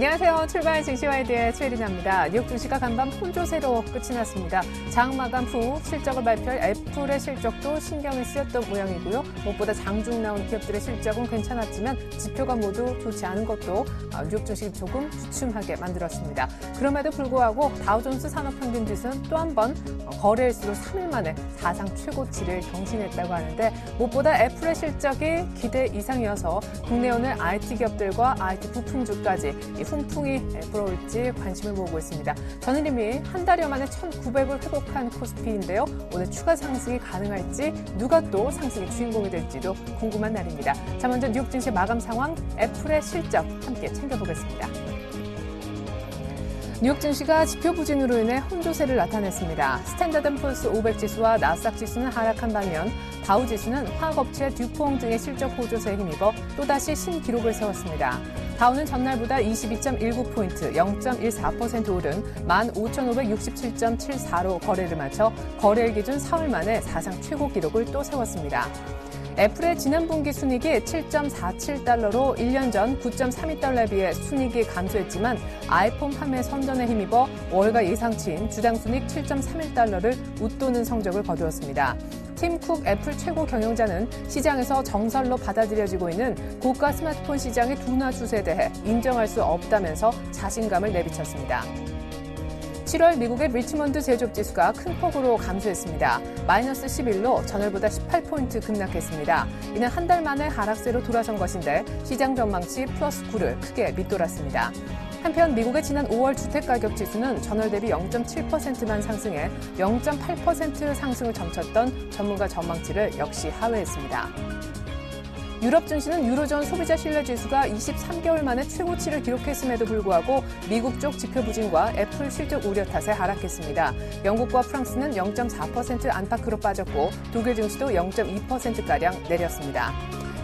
안녕하세요. 출발 증시와이드의 최혜린입니다. 뉴욕 증시가 간밤 혼조세로 끝이 났습니다. 장 마감 후 실적을 발표할 애플의 실적도 신경이 쓰였던 모양이고요. 무엇보다 장중 나온 기업들의 실적은 괜찮았지만 지표가 모두 좋지 않은 것도 뉴욕 증시를 조금 주춤하게 만들었습니다. 그럼에도 불구하고 다우존스 산업평균지수는 또 한 번 거래일수로 3일 만에 사상 최고치를 경신했다고 하는데 무엇보다 애플의 실적이 기대 이상이어서 국내 오늘 IT 기업들과 IT 부품주까지 훈풍이 불어올지 관심을 모으고 있습니다. 전일임이 한 달여 만에 1,900을 회복한 코스피인데요. 오늘 추가 상승이 가능할지 누가 또 상승의 주인공이 될지도 궁금한 날입니다. 자, 먼저 뉴욕 증시 마감 상황, 애플의 실적 함께 챙겨보겠습니다. 뉴욕 증시가 지표 부진으로 인해 혼조세를 나타냈습니다. 스탠다드&푸어스 500 지수와 나스닥 지수는 하락한 반면 다우 지수는 화학업체 듀퐁 등의 실적 호조세에 힘입어 또다시 신기록을 세웠습니다. 다우는 전날보다 22.19포인트, 0.14% 오른 15,567.74로 거래를 마쳐 거래일 기준 4월 만에 사상 최고 기록을 또 세웠습니다. 애플의 지난 분기 순이익이 7.47달러로 1년 전 9.32달러에 비해 순이익이 감소했지만 아이폰 판매 선전에 힘입어 월가 예상치인 주당 순이익 7.31달러를 웃도는 성적을 거두었습니다. 팀 쿡 애플 최고 경영자는 시장에서 정설로 받아들여지고 있는 고가 스마트폰 시장의 둔화 추세에 대해 인정할 수 없다면서 자신감을 내비쳤습니다. 7월 미국의 리치먼드 제조업지수가 큰 폭으로 감소했습니다. 마이너스 11로 전월보다 18포인트 급락했습니다. 이는 한 달 만에 하락세로 돌아선 것인데 시장 전망치 플러스 9를 크게 밑돌았습니다. 한편 미국의 지난 5월 주택가격지수는 전월 대비 0.7%만 상승해 0.8% 상승을 점쳤던 전문가 전망치를 역시 하회했습니다. 유럽 증시는 유로존 소비자 신뢰지수가 23개월 만에 최고치를 기록했음에도 불구하고 미국 쪽 지표 부진과 애플 실적 우려 탓에 하락했습니다. 영국과 프랑스는 0.4% 안팎으로 빠졌고 독일 증시도 0.2%가량 내렸습니다.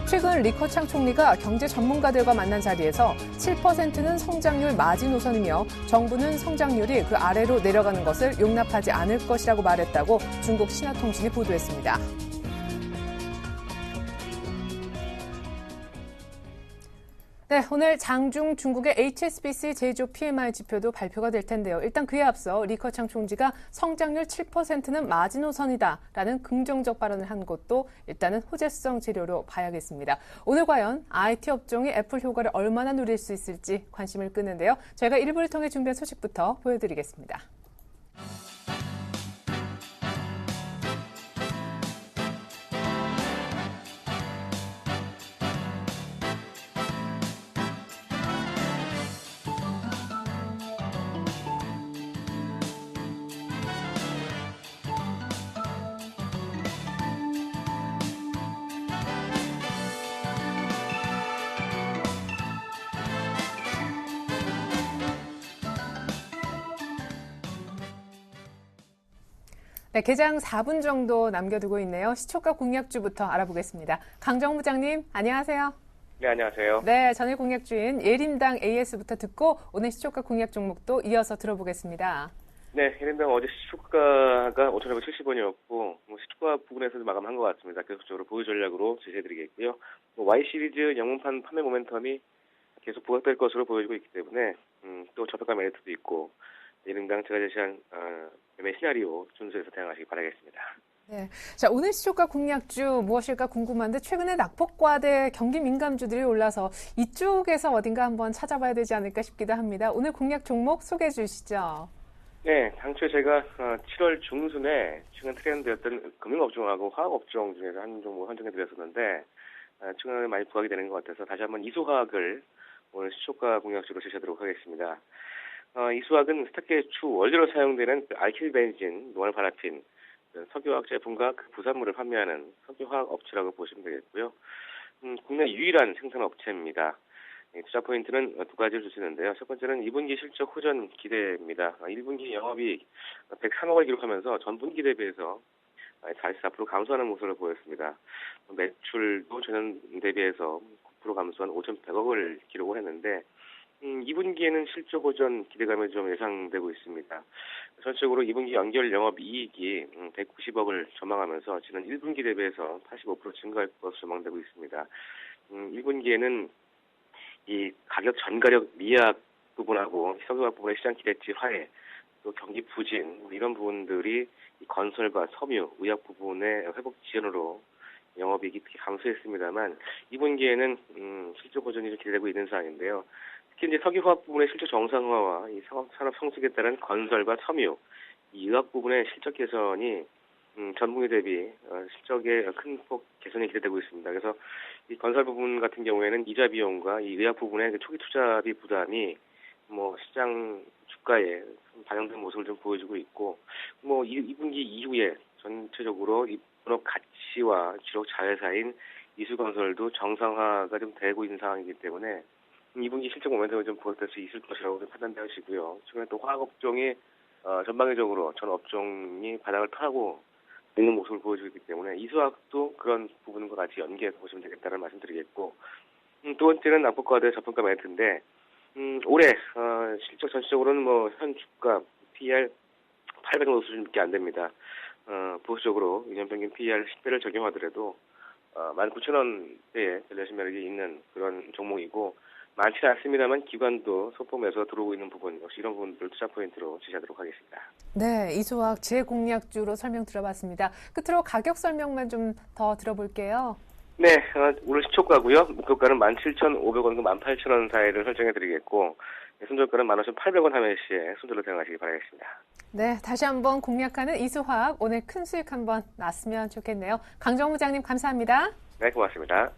최근 리커창 총리가 경제 전문가들과 만난 자리에서 7%는 성장률 마지노선이며 정부는 성장률이 그 아래로 내려가는 것을 용납하지 않을 것이라고 말했다고 중국 신화통신이 보도했습니다. 네, 오늘 장중 중국의 HSBC 제조 PMI 지표도 발표가 될 텐데요. 일단 그에 앞서 리커창 총지가 성장률 7%는 마지노선이다라는 긍정적 발언을 한 것도 일단은 호재성 재료로 봐야겠습니다. 오늘 과연 IT 업종이 애플 효과를 얼마나 누릴 수 있을지 관심을 끄는데요. 저희가 1부를 통해 준비한 소식부터 보여드리겠습니다. 네, 개장 4분 정도 남겨두고 있네요. 시초가 공략주부터 알아보겠습니다. 강정무 부장님, 안녕하세요. 네, 안녕하세요. 네, 전일 공략주인 예림당 AS부터 듣고 오늘 시초가 공략 종목도 이어서 들어보겠습니다. 네, 예림당 어제 시초가가 5,570원이었고 시초가 부근에서도 마감한 것 같습니다. 계속적으로 보유 전략으로 제시해드리겠고요. Y 시리즈 영문판 판매 모멘텀이 계속 부각될 것으로 보여지고 있기 때문에 또 저평가 메리트도 있고 예림당 제가 제시한 매매 시나리오 준수해서 대응하시기 바라겠습니다. 네, 자 오늘 시초가 공략주 무엇일까 궁금한데 최근에 낙폭과대 경기 민감주들이 올라서 이쪽에서 어딘가 한번 찾아봐야 되지 않을까 싶기도 합니다. 오늘 공략 종목 소개해 주시죠. 네, 당초에 제가 7월 중순에 최근 트렌드였던 금융업종하고 화학업종 중에서 한 종목 선정해 드렸었는데 최근에 많이 부각이 되는 것 같아서 다시 한번 이수화학을 오늘 시초가 공략주로 제시하도록 하겠습니다. 이수화학은 스타트의 주 원료로 사용되는 알킬 벤진, 노말 파라핀, 석유화학 제품과 그 부산물을 판매하는 석유화학 업체라고 보시면 되겠고요. 국내 유일한 생산 업체입니다. 투자 포인트는 두 가지를 주시는데요. 첫 번째는 2분기 실적 호전 기대입니다. 1분기 영업이익 103억을 기록하면서 전분기 대비해서 44% 감소하는 모습을 보였습니다. 매출도 전년 대비해서 9% 감소한 5,100억을 기록을 했는데 2분기에는 실적 호전 기대감이 좀 예상되고 있습니다. 전체적으로 2분기 연결 영업이익이 190억을 전망하면서 지난 1분기 대비해서 85% 증가할 것으로 전망되고 있습니다. 1분기에는 이 가격 전가력 미약 부분하고 석유화학 부분의 시장 기대치 하에 또 경기 부진 이런 부분들이 이 건설과 섬유, 의약 부분의 회복 지연으로 영업이익이 특히 감소했습니다만 2분기에는 실적 호전이 좀 기대되고 있는 상황인데요. 특히 이제 석유화학 부분의 실적 정상화와 이 산업 성숙에 따른 건설과 섬유, 이 의학 부분의 실적 개선이 전분기 대비 실적의 큰 폭 개선이 기대되고 있습니다. 그래서 이 건설 부분 같은 경우에는 이자 비용과 이 의학 부분의 그 초기 투자비 부담이 시장 주가에 반영된 모습을 좀 보여주고 있고 2분기 이후에 전체적으로 이 본업 가치와 기록 자회사인 이수건설도 정상화가 좀 되고 있는 상황이기 때문에 2분기 실적 모멘텀을 좀 보여줄 수 있을 것이라고 좀 판단되어지고요. 최근에 또 화학업종이 전방위적으로 전 업종이 바닥을 타고 있는 모습을 보여주고 있기 때문에 이수화학도 그런 부분과 같이 연계해서 보시면 되겠다는 말씀드리겠고 두 번째는 납품과대 저평가 멘트인데 올해 실적 전체적으로는 현 주가 PER 800 정도 수준밖에 안 됩니다. 보수적으로 2년 평균 PER 10배를 적용하더라도 19,000원대에 밸류에이션 매력이 있는 그런 종목이고 많지는 않습니다만 기관도 소폼해서 들어오고 있는 부분 역시 이런 부분들 투자 포인트로 제시하도록 하겠습니다. 네, 이수화학 재공략주로 설명 들어봤습니다. 끝으로 가격 설명만 좀 더 들어볼게요. 네, 오늘 시초가고요. 목표가는 17,500원과 18,000원 사이를 설정해드리겠고 손절가는 15,800원 하면 시에 손절로 대응하시기 바라겠습니다. 네, 다시 한번 공략하는 이수화학 오늘 큰 수익 한번 났으면 좋겠네요. 강정무 부장님 감사합니다. 네, 고맙습니다.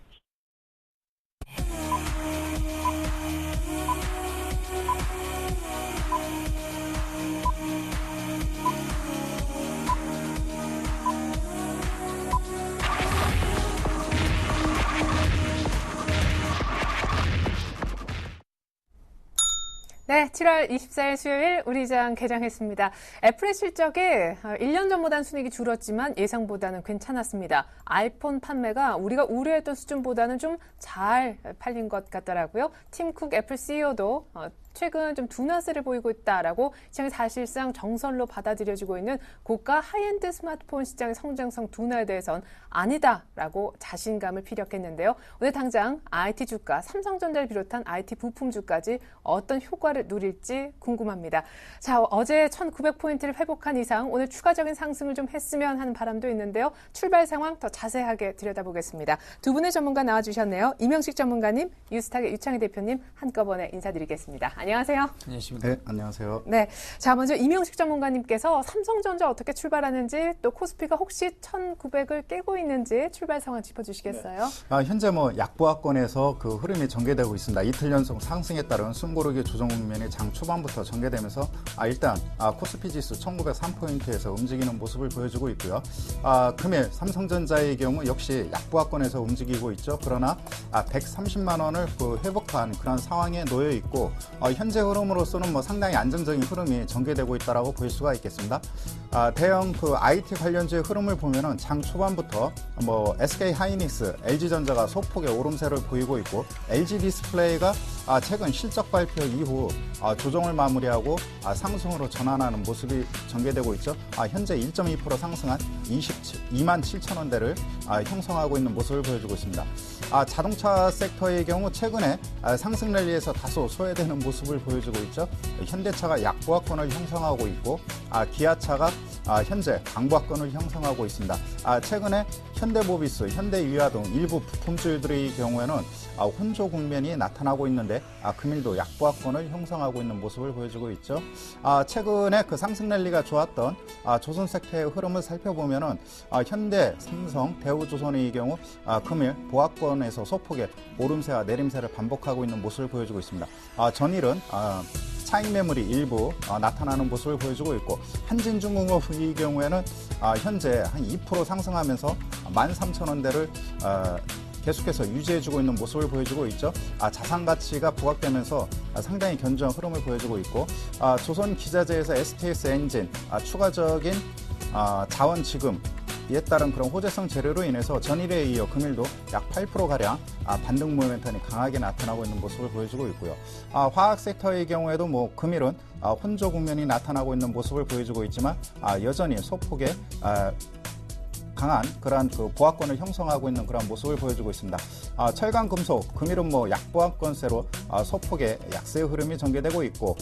네, 7월 24일 수요일 우리 장 개장했습니다. 애플의 실적이 1년 전보다는 순이익이 줄었지만 예상보다는 괜찮았습니다. 아이폰 판매가 우리가 우려했던 수준보다는 좀 잘 팔린 것 같더라고요. 팀 쿡 애플 CEO도 최근 좀 둔화세를 보이고 있다라고 시장이 사실상 정설로 받아들여지고 있는 고가 하이엔드 스마트폰 시장의 성장성 둔화에 대해선 아니다라고 자신감을 피력했는데요. 오늘 당장 IT 주가, 삼성전자를 비롯한 IT 부품주까지 어떤 효과를 누릴지 궁금합니다. 자, 어제 1900포인트를 회복한 이상 오늘 추가적인 상승을 좀 했으면 하는 바람도 있는데요. 출발 상황 더 자세하게 들여다보겠습니다. 두 분의 전문가 나와주셨네요. 이명식 전문가님, 유스탁의 유창희 대표님 한꺼번에 인사드리겠습니다. 안녕하세요. 안녕하십니까. 네, 안녕하세요. 네, 자 먼저 이명식 전문가님께서 삼성전자 어떻게 출발하는지 또 코스피가 혹시 1900을 깨고 있는지 출발 상황 짚어주시겠어요? 네. 현재 약보합권에서 그 흐름이 전개되고 있습니다. 이틀 연속 상승에 따른 숨고르기 조정 국면이 장 초반부터 전개되면서 일단 코스피 지수 1903포인트에서 움직이는 모습을 보여주고 있고요. 금일 삼성전자의 경우 역시 약보합권에서 움직이고 있죠. 그러나 130만 원을 회복한 그런 상황에 놓여 있고 현재 흐름으로서는 상당히 안정적인 흐름이 전개되고 있다라고 볼 수가 있겠습니다. 대형 IT 관련주의 흐름을 보면은 장 초반부터 SK 하이닉스, LG전자가 소폭의 오름세를 보이고 있고 LG 디스플레이가 최근 실적 발표 이후 조정을 마무리하고 상승으로 전환하는 모습이 전개되고 있죠. 현재 1.2% 상승한 227,000원대를 형성하고 있는 모습을 보여주고 있습니다. 자동차 섹터의 경우 최근에 상승 랠리에서 다소 소외되는 모습을 보여주고 있죠. 현대차가 약보합권을 형성하고 있고 기아차가 현재 강보합권을 형성하고 있습니다. 최근에 현대모비스, 현대유아 등 일부 부품주들의 경우에는 혼조 국면이 나타나고 있는데 금일도 약보합권을 형성하고 있는 모습을 보여주고 있죠. 최근에 그 상승 랠리가 좋았던 조선 섹터의 흐름을 살펴보면은 현대, 삼성, 대우조선의 경우 금일 보합권에서 소폭의 오름세와 내림세를 반복하고 있는 모습을 보여주고 있습니다. 전일은 차익 매물이 일부 나타나는 모습을 보여주고 있고 한진중공업의 경우에는 현재 한 2% 상승하면서 13,000원대를 계속해서 유지해주고 있는 모습을 보여주고 있죠. 자산 가치가 부각되면서 상당히 견조한 흐름을 보여주고 있고 조선기자재에서 STS 엔진 추가적인 자원 지금 이에 따른 그런 호재성 재료로 인해서 전일에 이어 금일도 약 8%가량 반등 모멘텀이 강하게 나타나고 있는 모습을 보여주고 있고요. 화학 섹터의 경우에도 금일은 혼조 국면이 나타나고 있는 모습을 보여주고 있지만 여전히 소폭의 강한 그러한 그 보합권을 형성하고 있는 그런 모습을 보여주고 있습니다. 철강, 금속, 금일은 약보합권세로 소폭의 약세 흐름이 전개되고 있고,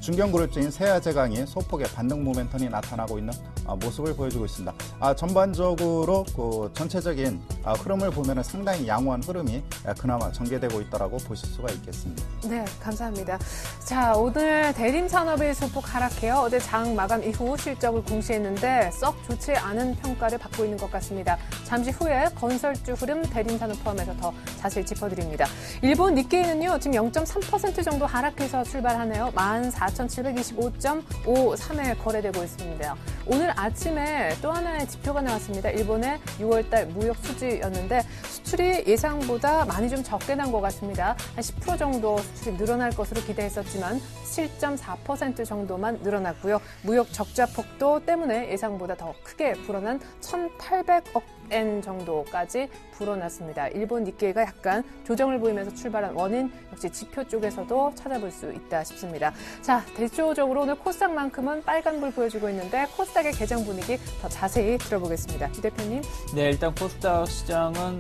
중견그룹주인 세아제강이 소폭의 반등 모멘텀이 나타나고 있는 모습을 보여주고 있습니다. 전반적으로 그 전체적인 흐름을 보면 상당히 양호한 흐름이 그나마 전개되고 있다고 보실 수가 있겠습니다. 네, 감사합니다. 자, 오늘 대림산업이 소폭 하락해요. 어제 장 마감 이후 실적을 공시했는데 썩 좋지 않은 평가를 받고 있는 것 같습니다. 잠시 후에 건설주 흐름 대림산업 포함해서 더 자세히 짚어드립니다. 일본 니케이는요, 지금 0.3% 정도 하락해서 출발하네요. 14,725.53에 거래되고 있습니다. 오늘 아침에 또 하나의 지표가 나왔습니다. 일본의 6월달 무역 수지였는데 수출이 예상보다 많이 좀 적게 난 것 같습니다. 한 10% 정도 수출이 늘어날 것으로 기대했었지만 7.4% 정도만 늘어났고요. 무역 적자 폭도 때문에 예상보다 더 크게 불어난 1,800억 엔 정도까지 불어났습니다. 일본 니케이가 약간 조정을 보이면서 출발한 원인 역시 지표 쪽에서도 찾아볼 수 있다 싶습니다. 자, 대조적으로 오늘 코스닥만큼은 빨간불 보여주고 있는데 코스닥의 개장 분위기 더 자세히 들어보겠습니다. 이 대표님. 네, 일단 코스닥 시장은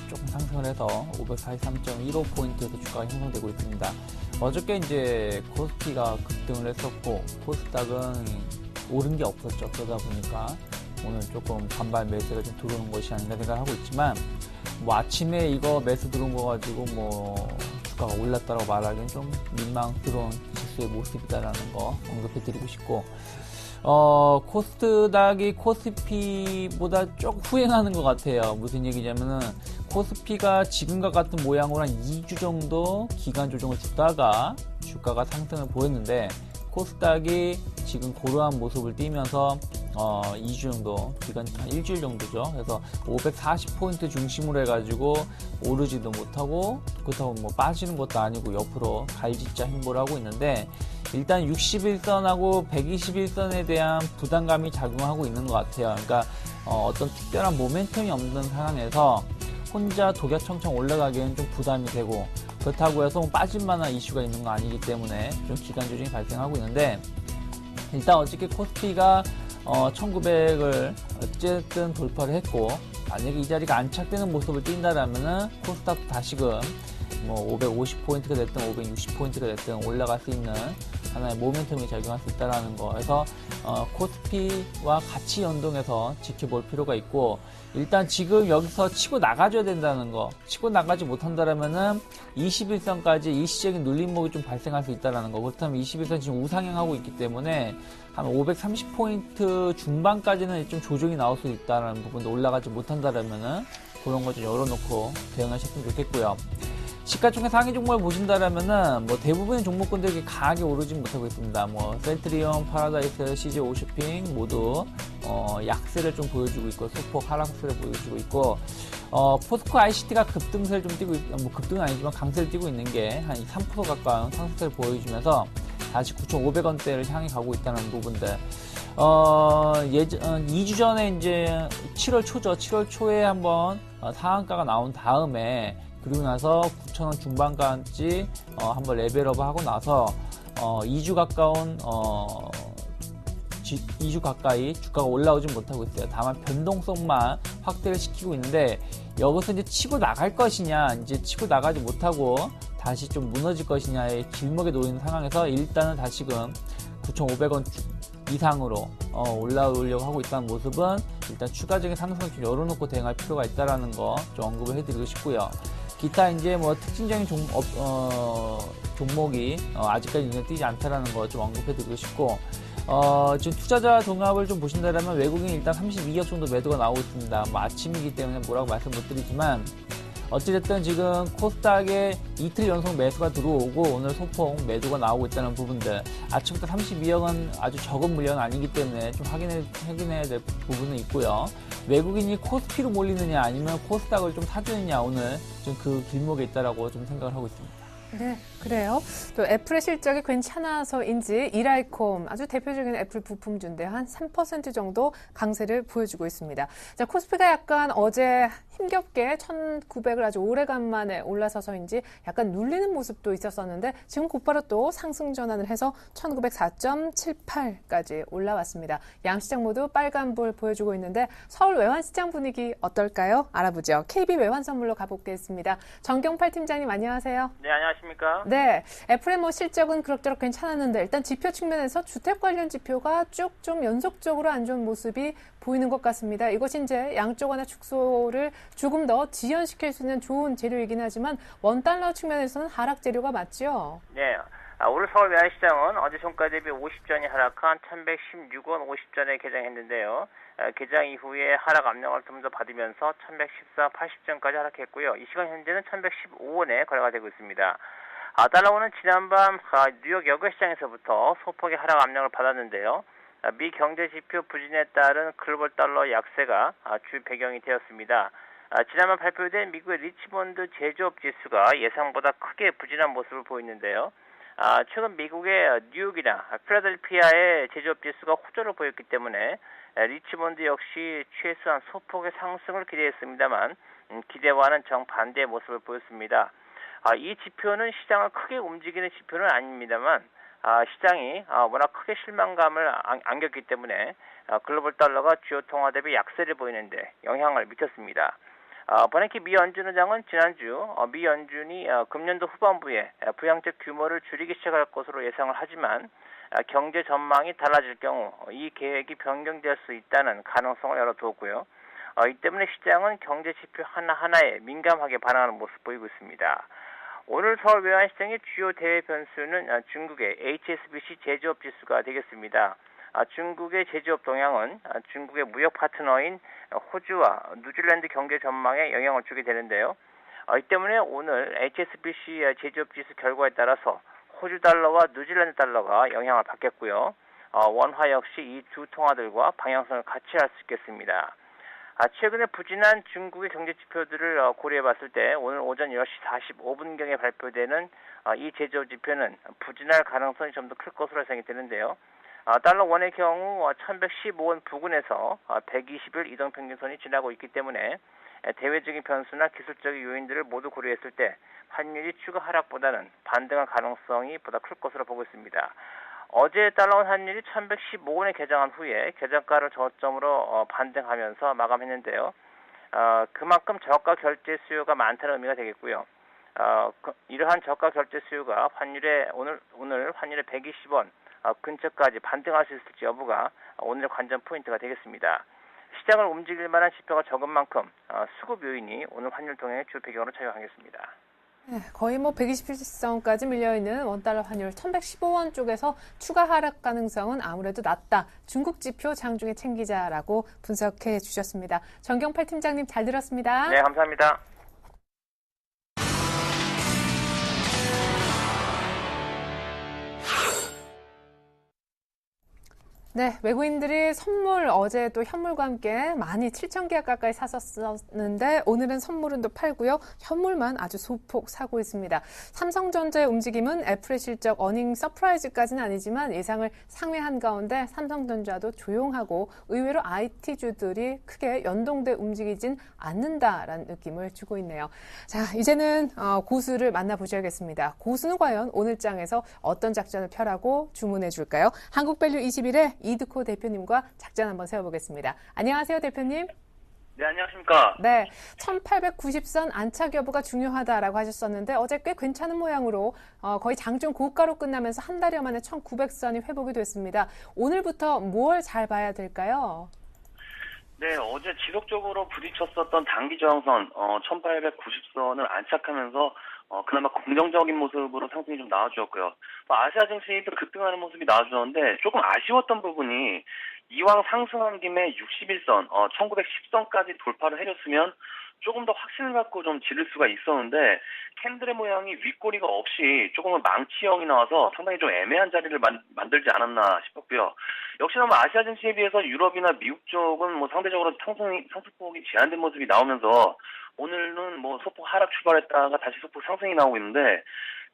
조금 상승을 해서 543.15포인트에서 주가가 형성되고 있습니다. 어저께 이제 코스피가 급등을 했었고 코스닥은 오른 게 없었죠. 그러다 보니까 오늘 조금 반발 매수가 좀 들어오는 것이 아닌가 생각하고 있지만 아침에 이거 매수 들어온 거 가지고 주가가 올랐다고 말하기는 좀 민망스러운 지수의 모습이다라는 거 언급해드리고 싶고 코스닥이 코스피보다 조금 후행하는 것 같아요. 무슨 얘기냐면은 코스피가 지금과 같은 모양으로 한 2주 정도 기간 조정을 주다가 주가가 상승을 보였는데 코스닥이 지금 고루한 모습을 띠면서 2주 정도, 기간 한 일주일 정도죠. 그래서 540포인트 중심으로 해가지고 오르지도 못하고 그렇다고 빠지는 것도 아니고 옆으로 갈짓자 행보를 하고 있는데 일단 61선하고 121선에 대한 부담감이 작용하고 있는 것 같아요. 그러니까 어떤 특별한 모멘텀이 없는 상황에서 혼자 독야청청 올라가기에는 좀 부담이 되고 그렇다고 해서 빠질 만한 이슈가 있는 건 아니기 때문에 좀 기간 조정이 발생하고 있는데 일단 어저께 코스피가 1900을 어쨌든 돌파를 했고 만약에 이 자리가 안착되는 모습을 띈다라면은 코스닥도 다시금 550포인트가 됐든 560포인트가 됐든 올라갈 수 있는 하나의 모멘텀이 작용할 수 있다는 거. 그래서 코스피와 같이 연동해서 지켜볼 필요가 있고 일단 지금 여기서 치고 나가줘야 된다는 거. 치고 나가지 못한다라면은 21선까지 일시적인 눌림목이 좀 발생할 수 있다는 거. 그렇다면 21선 지금 우상향하고 있기 때문에 한 530포인트 중반까지는 좀 조정이 나올 수 있다는 부분도 올라가지 못한다라면은 그런 거 좀 열어놓고 대응하셨으면 좋겠고요. 시가총액 상위 종목을 보신다라면은 대부분의 종목군들이 강하게 오르진 못하고 있습니다. 센트리온, 파라다이스, CJ 오쇼핑 모두 약세를 좀 보여주고 있고 소폭 하락세를 보여주고 있고 포스코 ICT가 급등세를 좀 띄고 급등은 아니지만 강세를 띄고 있는 게 한 3% 가까운 상승세를 보여주면서 다시 9,500원대를 향해 가고 있다는 부분들. 2주 전에 이제 7월 초죠. 7월 초에 한번 상한가가 나온 다음에 그리고 나서 9,000원 중반까지 한번 레벨업 하고 나서 2주 가까이 주가가 올라오지 못하고 있어요. 다만 변동성만 확대를 시키고 있는데 여기서 이제 치고 나갈 것이냐, 이제 치고 나가지 못하고 다시 좀 무너질 것이냐의 길목에 놓이는 상황에서 일단은 다시금 9,500원 이상으로 올라오려고 하고 있다는 모습은 일단 추가적인 상승을 좀 열어놓고 대응할 필요가 있다라는 거 좀 언급을 해드리고 싶고요. 기타 이제 특징적인 종목이 아직까지 눈에 띄지 않다라는 거 좀 언급해드리고 싶고 지금 투자자 종합을 좀 보신다면 외국인 일단 32억 정도 매도가 나오고 있습니다. 아침이기 때문에 뭐라고 말씀 못 드리지만 어찌됐든 지금 코스닥에 이틀 연속 매수가 들어오고 오늘 소폭 매도가 나오고 있다는 부분들 아침부터 32억은 아주 적은 물량은 아니기 때문에 좀 확인해야 될 부분은 있고요. 외국인이 코스피로 몰리느냐 아니면 코스닥을 좀 사주느냐 오늘 좀 그 길목에 있다라고 좀 생각을 하고 있습니다. 네, 그래요. 또 애플의 실적이 괜찮아서인지 이라이콤 아주 대표적인 애플 부품주인데 한 3% 정도 강세를 보여주고 있습니다. 자, 코스피가 약간 어제 힘겹게 1,900을 아주 오래간만에 올라서서인지 약간 눌리는 모습도 있었었는데 지금 곧바로 또 상승 전환을 해서 1,904.78까지 올라왔습니다. 양시장 모두 빨간불 보여주고 있는데 서울 외환시장 분위기 어떨까요? 알아보죠. KB 외환선물로 가보겠습니다. 정경팔 팀장님 안녕하세요. 네, 안녕하십니까? 네, 애플의 실적은 그럭저럭 괜찮았는데 일단 지표 측면에서 주택 관련 지표가 쭉 좀 연속적으로 안 좋은 모습이 보이는 것 같습니다. 이것이 이제 양적 완화 축소를 조금 더 지연시킬 수 있는 좋은 재료이긴 하지만 원달러 측면에서는 하락 재료가 맞죠? 네. 오늘 서울 외환시장은 어제 종가 대비 50전이 하락한 1116원 50전에 개장했는데요. 개장 이후에 하락 압력을 좀 더 받으면서 1114, 80전까지 하락했고요. 이 시간 현재는 1115원에 거래가 되고 있습니다. 달러원은 지난밤 뉴욕 여객시장에서부터 소폭의 하락 압력을 받았는데요. 미 경제 지표 부진에 따른 글로벌 달러 약세가 주 배경이 되었습니다. 지난번 발표된 미국의 리치몬드 제조업 지수가 예상보다 크게 부진한 모습을 보이는데요. 최근 미국의 뉴욕이나 필라델피아의 제조업 지수가 호조를 보였기 때문에 리치몬드 역시 최소한 소폭의 상승을 기대했습니다만 기대와는 정반대의 모습을 보였습니다. 이 지표는 시장을 크게 움직이는 지표는 아닙니다만 시장이 워낙 크게 실망감을 안겼기 때문에 글로벌 달러가 주요 통화 대비 약세를 보이는데 영향을 미쳤습니다. 버냉키 미 연준의장은 지난주 미 연준이 금년도 후반부에 부양책 규모를 줄이기 시작할 것으로 예상을 하지만 경제 전망이 달라질 경우 이 계획이 변경될 수 있다는 가능성을 열어두었고요. 이 때문에 시장은 경제 지표 하나하나에 민감하게 반응하는 모습을 보이고 있습니다. 오늘 서울 외환시장의 주요 대외 변수는 중국의 HSBC 제조업 지수가 되겠습니다. 중국의 제조업 동향은 중국의 무역 파트너인 호주와 뉴질랜드 경제 전망에 영향을 주게 되는데요. 이 때문에 오늘 HSBC 제조업 지수 결과에 따라서 호주 달러와 뉴질랜드 달러가 영향을 받겠고요. 원화 역시 이 두 통화들과 방향성을 같이 할 수 있겠습니다. 최근에 부진한 중국의 경제 지표들을 고려해 봤을 때 오늘 오전 10시 45분경에 발표되는 이 제조업 지표는 부진할 가능성이 좀 더 클 것으로 예상이 되는데요. 달러 원의 경우 1115원 부근에서 120일 이동평균선이 지나고 있기 때문에 대외적인 변수나 기술적인 요인들을 모두 고려했을 때 환율이 추가 하락보다는 반등할 가능성이 보다 클 것으로 보고 있습니다. 어제 달러원 환율이 1115원에 개장한 후에 개장가를 저점으로 반등하면서 마감했는데요. 그만큼 저가 결제 수요가 많다는 의미가 되겠고요. 이러한 저가 결제 수요가 오늘 환율의 120원 근처까지 반등할 수 있을지 여부가 오늘의 관전 포인트가 되겠습니다. 시장을 움직일 만한 지표가 적은 만큼 수급 요인이 오늘 환율 동향의 주 배경으로 작용하겠습니다. 네, 거의 121선까지 밀려있는 원달러 환율 1115원 쪽에서 추가 하락 가능성은 아무래도 낮다. 중국 지표 장중에 챙기자라고 분석해 주셨습니다. 정경팔 팀장님 잘 들었습니다. 네, 감사합니다. 네, 외국인들이 선물 어제 또 현물과 함께 많이 7,000개 가까이 샀었는데 오늘은 선물은 또 팔고요. 현물만 아주 소폭 사고 있습니다. 삼성전자의 움직임은 애플의 실적 어닝 서프라이즈까지는 아니지만 예상을 상회한 가운데 삼성전자도 조용하고 의외로 IT주들이 크게 연동돼 움직이진 않는다라는 느낌을 주고 있네요. 자, 이제는 고수를 만나보셔야겠습니다. 고수는 과연 오늘 장에서 어떤 작전을 펴라고 주문해 줄까요? 한국밸류 21의 이드코 대표님과 작전 한번 세워보겠습니다. 안녕하세요, 대표님. 네, 안녕하십니까. 네, 1890선 안착 여부가 중요하다라고 하셨었는데 어제 꽤 괜찮은 모양으로 거의 장중 고가로 끝나면서 한 달여 만에 1900선이 회복이 됐습니다. 오늘부터 뭘 잘 봐야 될까요? 네, 어제 지속적으로 부딪혔었던 단기 저항선 1890선을 안착하면서 그나마 긍정적인 모습으로 상승이 좀 나와주었고요. 아시아 증시도 급등하는 모습이 나와주었는데 조금 아쉬웠던 부분이 이왕 상승한 김에 61선, 1910선까지 돌파를 해줬으면 조금 더 확신을 갖고 좀 지를 수가 있었는데 캔들의 모양이 윗꼬리가 없이 조금은 망치형이 나와서 상당히 좀 애매한 자리를 만들지 않았나 싶었고요. 역시나 아시아 증시에 비해서 유럽이나 미국 쪽은 상대적으로 상승폭이 제한된 모습이 나오면서 오늘은 소폭 하락 출발했다가 다시 소폭 상승이 나오고 있는데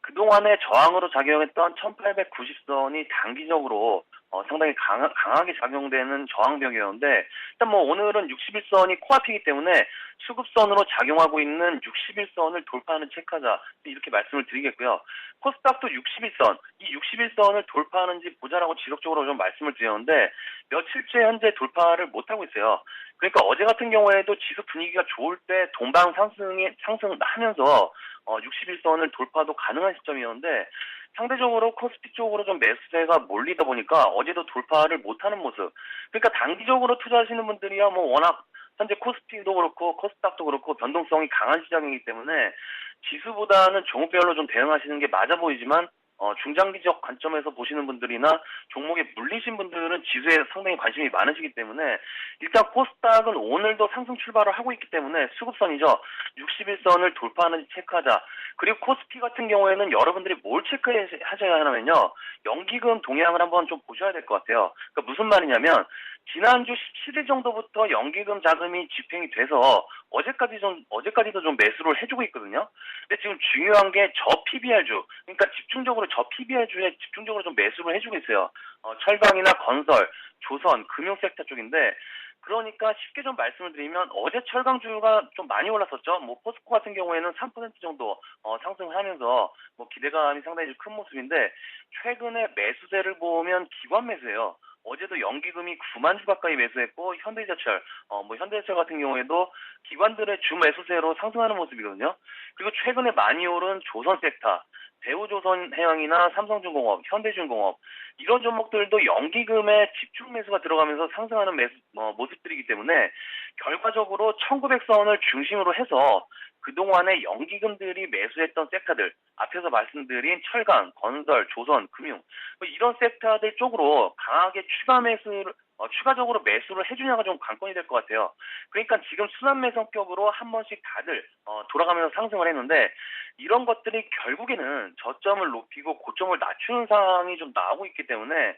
그동안의 저항으로 작용했던 1890선이 단기적으로 상당히 강하게 작용되는 저항벽이었는데, 일단 뭐 오늘은 61선이 코앞이기 때문에 수급선으로 작용하고 있는 61선을 돌파하는 체크하자, 이렇게 말씀을 드리겠고요. 코스닥도 61선, 이 61선을 돌파하는지 보자라고 지속적으로 좀 말씀을 드렸는데, 며칠째 현재 돌파를 못하고 있어요. 그러니까 어제 같은 경우에도 지수 분위기가 좋을 때 동방 상승하면서 61선을 돌파도 가능한 시점이었는데, 상대적으로 코스피 쪽으로 좀 매수세가 몰리다 보니까 어제도 돌파를 못하는 모습. 그러니까 단기적으로 투자하시는 분들이야 뭐 워낙 현재 코스피도 그렇고 코스닥도 그렇고 변동성이 강한 시장이기 때문에 지수보다는 종목별로 좀 대응하시는 게 맞아 보이지만, 중장기적 관점에서 보시는 분들이나 종목에 물리신 분들은 지수에 상당히 관심이 많으시기 때문에, 일단 코스닥은 오늘도 상승 출발을 하고 있기 때문에 수급선이죠. 61선을 돌파하는지 체크하자. 그리고 코스피 같은 경우에는 여러분들이 뭘 체크하셔야 하냐면요, 연기금 동향을 한번 좀 보셔야 될 것 같아요. 그러니까 무슨 말이냐면, 지난주 17일 정도부터 연기금 자금이 집행이 돼서 어제까지도 좀 매수를 해주고 있거든요. 근데 지금 중요한 게 저 PBR주, 그러니까 집중적으로 저 PBR주에 집중적으로 좀 매수를 해주고 있어요. 철강이나 건설, 조선, 금융 섹터 쪽인데, 그러니까 쉽게 좀 말씀을 드리면 어제 철강주가 좀 많이 올랐었죠. 뭐 포스코 같은 경우에는 3% 정도 상승을 하면서 뭐 기대감이 상당히 큰 모습인데, 최근에 매수세를 보면 기관 매수예요. 어제도 연기금이 9만 주 가까이 매수했고, 현대제철, 현대제철 같은 경우에도 기관들의 주 매수세로 상승하는 모습이거든요. 그리고 최근에 많이 오른 조선 섹터, 대우조선해양이나 삼성중공업, 현대중공업, 이런 종목들도 연기금에 집중 매수가 들어가면서 상승하는 모습들이기 때문에, 결과적으로 1900선을 중심으로 해서 그동안에 연기금들이 매수했던 섹터들, 앞에서 말씀드린 철강, 건설, 조선, 금융, 이런 섹터들 쪽으로 강하게 추가적으로 매수를 해주냐가 좀 관건이 될 것 같아요. 그러니까 지금 순환매 성격으로 한 번씩 다들 돌아가면서 상승을 했는데, 이런 것들이 결국에는 저점을 높이고 고점을 낮추는 상황이 좀 나오고 있기 때문에,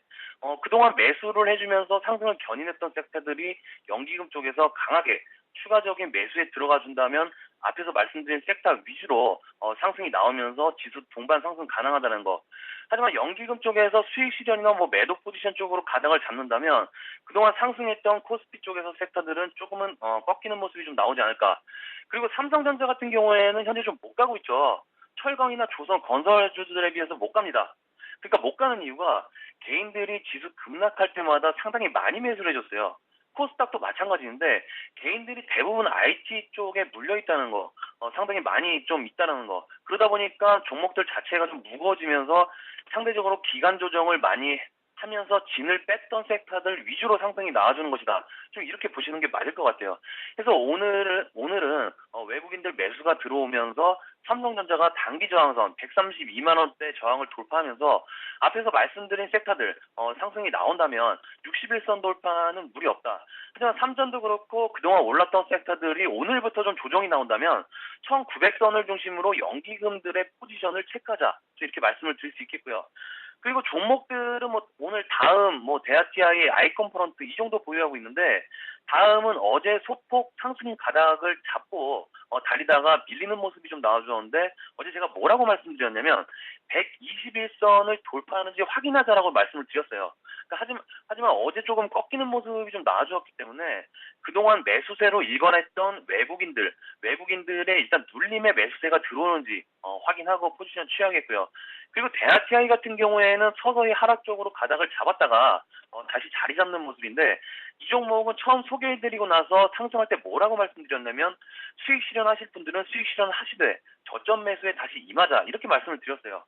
그동안 매수를 해주면서 상승을 견인했던 섹터들이 연기금 쪽에서 강하게 추가적인 매수에 들어가 준다면, 앞에서 말씀드린 섹터 위주로 상승이 나오면서 지수 동반 상승 가능하다는 거. 하지만 연기금 쪽에서 수익 실현이나 뭐 매도 포지션 쪽으로 가닥을 잡는다면, 그동안 상승했던 코스피 쪽에서 섹터들은 조금은 꺾이는 모습이 좀 나오지 않을까. 그리고 삼성전자 같은 경우에는 현재 좀 못 가고 있죠. 철강이나 조선, 건설주들에 비해서 못 갑니다. 그러니까 못 가는 이유가, 개인들이 지수 급락할 때마다 상당히 많이 매수를 해줬어요. 코스닥도 마찬가지인데, 개인들이 대부분 IT 쪽에 물려 있다는 거, 상당히 많이 좀 있다는 거. 그러다 보니까 종목들 자체가 좀 무거워지면서 상대적으로 기간 조정을 많이 하면서 진을 뺐던 섹터들 위주로 상승이 나와주는 것이다. 좀 이렇게 보시는 게 맞을 것 같아요. 그래서 오늘은 외국인들 매수가 들어오면서 삼성전자가 단기 저항선 132만 원대 저항을 돌파하면서, 앞에서 말씀드린 섹터들 상승이 나온다면 61선 돌파는 무리 없다. 하지만 삼전도 그렇고 그동안 올랐던 섹터들이 오늘부터 좀 조정이 나온다면 1900선을 중심으로 연기금들의 포지션을 체크하자, 이렇게 말씀을 드릴 수 있겠고요. 그리고 종목들은 오늘 다음 대아티아이, 아이컴포넌트 이 정도 보유하고 있는데, 다음은 어제 소폭 상승 가닥을 잡고 달리다가 밀리는 모습이 좀 나와주었는데, 어제 제가 뭐라고 말씀드렸냐면 121선을 돌파하는지 확인하자라고 말씀을 드렸어요. 그러니까 하지만 어제 조금 꺾이는 모습이 좀 나와주었기 때문에, 그동안 매수세로 일관했던 외국인들의 일단 눌림의 매수세가 들어오는지 확인하고 포지션 취하겠고요. 그리고 대아티아이 같은 경우에는 서서히 하락 쪽으로 가닥을 잡았다가 다시 자리 잡는 모습인데, 이 종목은 처음 소개해드리고 나서 상승할 때 뭐라고 말씀드렸냐면, 수익 실현하실 분들은 수익 실현하시되 저점 매수에 다시 임하자, 이렇게 말씀을 드렸어요.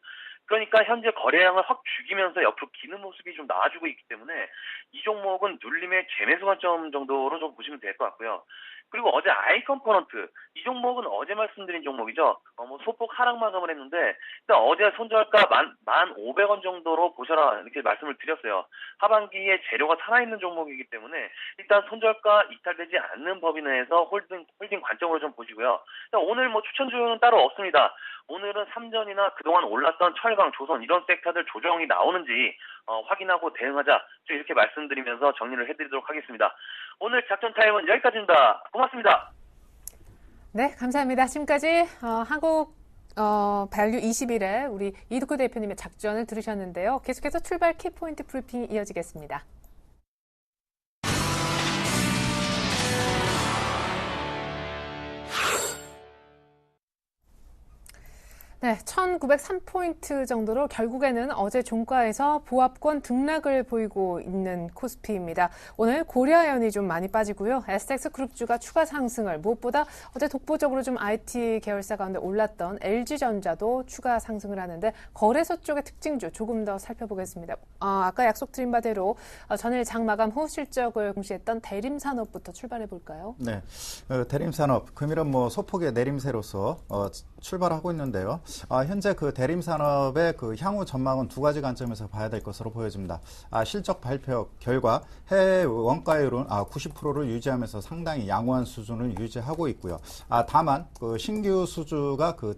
그러니까 현재 거래량을 확 죽이면서 옆으로 기는 모습이 좀 나와주고 있기 때문에, 이 종목은 눌림의 재매수 관점 정도로 좀 보시면 될 것 같고요. 그리고 어제 아이컴포넌트, 이 종목은 어제 말씀드린 종목이죠. 소폭 하락 마감을 했는데, 일단 어제 손절가 1,500원 정도로 보셔라, 이렇게 말씀을 드렸어요. 하반기에 재료가 살아있는 종목이기 때문에 일단 손절가 이탈되지 않는 범위 내에서 홀딩 관점으로 좀 보시고요. 일단 오늘 추천주는 따로 없습니다. 오늘은 삼전이나 그동안 올랐던 철강, 조선 이런 섹터들 조정이 나오는지 확인하고 대응하자, 좀 이렇게 말씀드리면서 정리를 해드리도록 하겠습니다. 오늘 작전 타임은 여기까지입니다. 고맙습니다. 네, 감사합니다. 지금까지 밸류 21에 우리 이덕호 대표님의 작전을 들으셨는데요. 계속해서 출발 키포인트 브리핑이 이어지겠습니다. 네, 1903포인트 정도로 결국에는 어제 종가에서 보합권 등락을 보이고 있는 코스피입니다. 오늘 고려아연이 좀 많이 빠지고요. SX 그룹주가 추가 상승을, 무엇보다 어제 독보적으로 좀 IT 계열사 가운데 올랐던 LG전자도 추가 상승을 하는데, 거래소 쪽의 특징주 조금 더 살펴보겠습니다. 아까 약속드린 바대로 전일 장 마감 후 실적을 공시했던 대림산업부터 출발해 볼까요? 네, 대림산업 금일은 소폭의 내림세로서 출발하고 있는데요. 현재 그 대림산업의 그 향후 전망은 두 가지 관점에서 봐야 될 것으로 보여집니다. 실적 발표 결과 해외 원가율은 90%를 유지하면서 상당히 양호한 수준을 유지하고 있고요. 다만 그 신규 수주가 그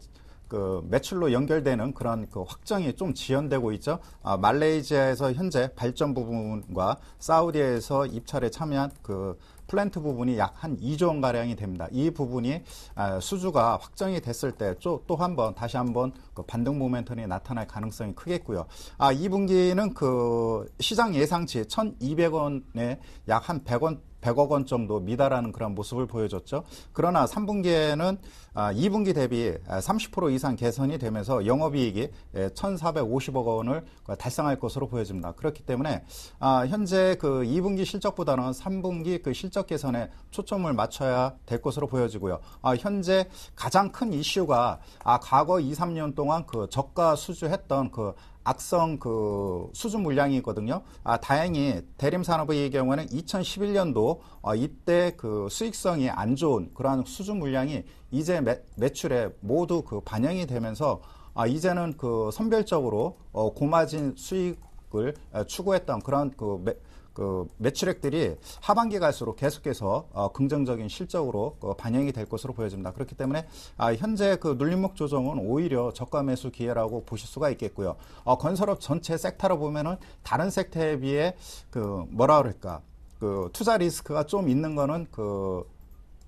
매출로 연결되는 그런 그 확정이 좀 지연되고 있죠. 말레이시아에서 현재 발전 부분과 사우디에서 입찰에 참여한 그 플랜트 부분이 약 한 2조 원 가량이 됩니다. 이 부분이 수주가 확정이 됐을 때 또 다시 한번 그 반등 모멘텀이 나타날 가능성이 크겠고요. 2분기는 그 시장 예상치 1,200원에 약 한 100억 원 정도 미달하는 그런 모습을 보여줬죠. 그러나 3분기에는 2분기 대비 30% 이상 개선이 되면서 영업이익이 1,450억 원을 달성할 것으로 보여집니다. 그렇기 때문에 현재 그 2분기 실적보다는 3분기 그 실적 개선에 초점을 맞춰야 될 것으로 보여지고요. 현재 가장 큰 이슈가 과거 2, 3년 동안 그 저가 수주했던 그 악성 그 수주 물량이거든요. 다행히 대림산업의 경우에는 2011년도 이때 그 수익성이 안 좋은 그러한 수주 물량이 이제 매출에 모두 그 반영이 되면서 이제는 그 선별적으로 고마진 수익을 추구했던 그런 그 매출액들이 하반기 갈수록 계속해서 긍정적인 실적으로 반영이 될 것으로 보여집니다. 그렇기 때문에 현재 그 눌림목 조정은 오히려 저가 매수 기회라고 보실 수가 있겠고요. 건설업 전체 섹터로 보면은 다른 섹터에 비해 그 투자 리스크가 좀 있는 거는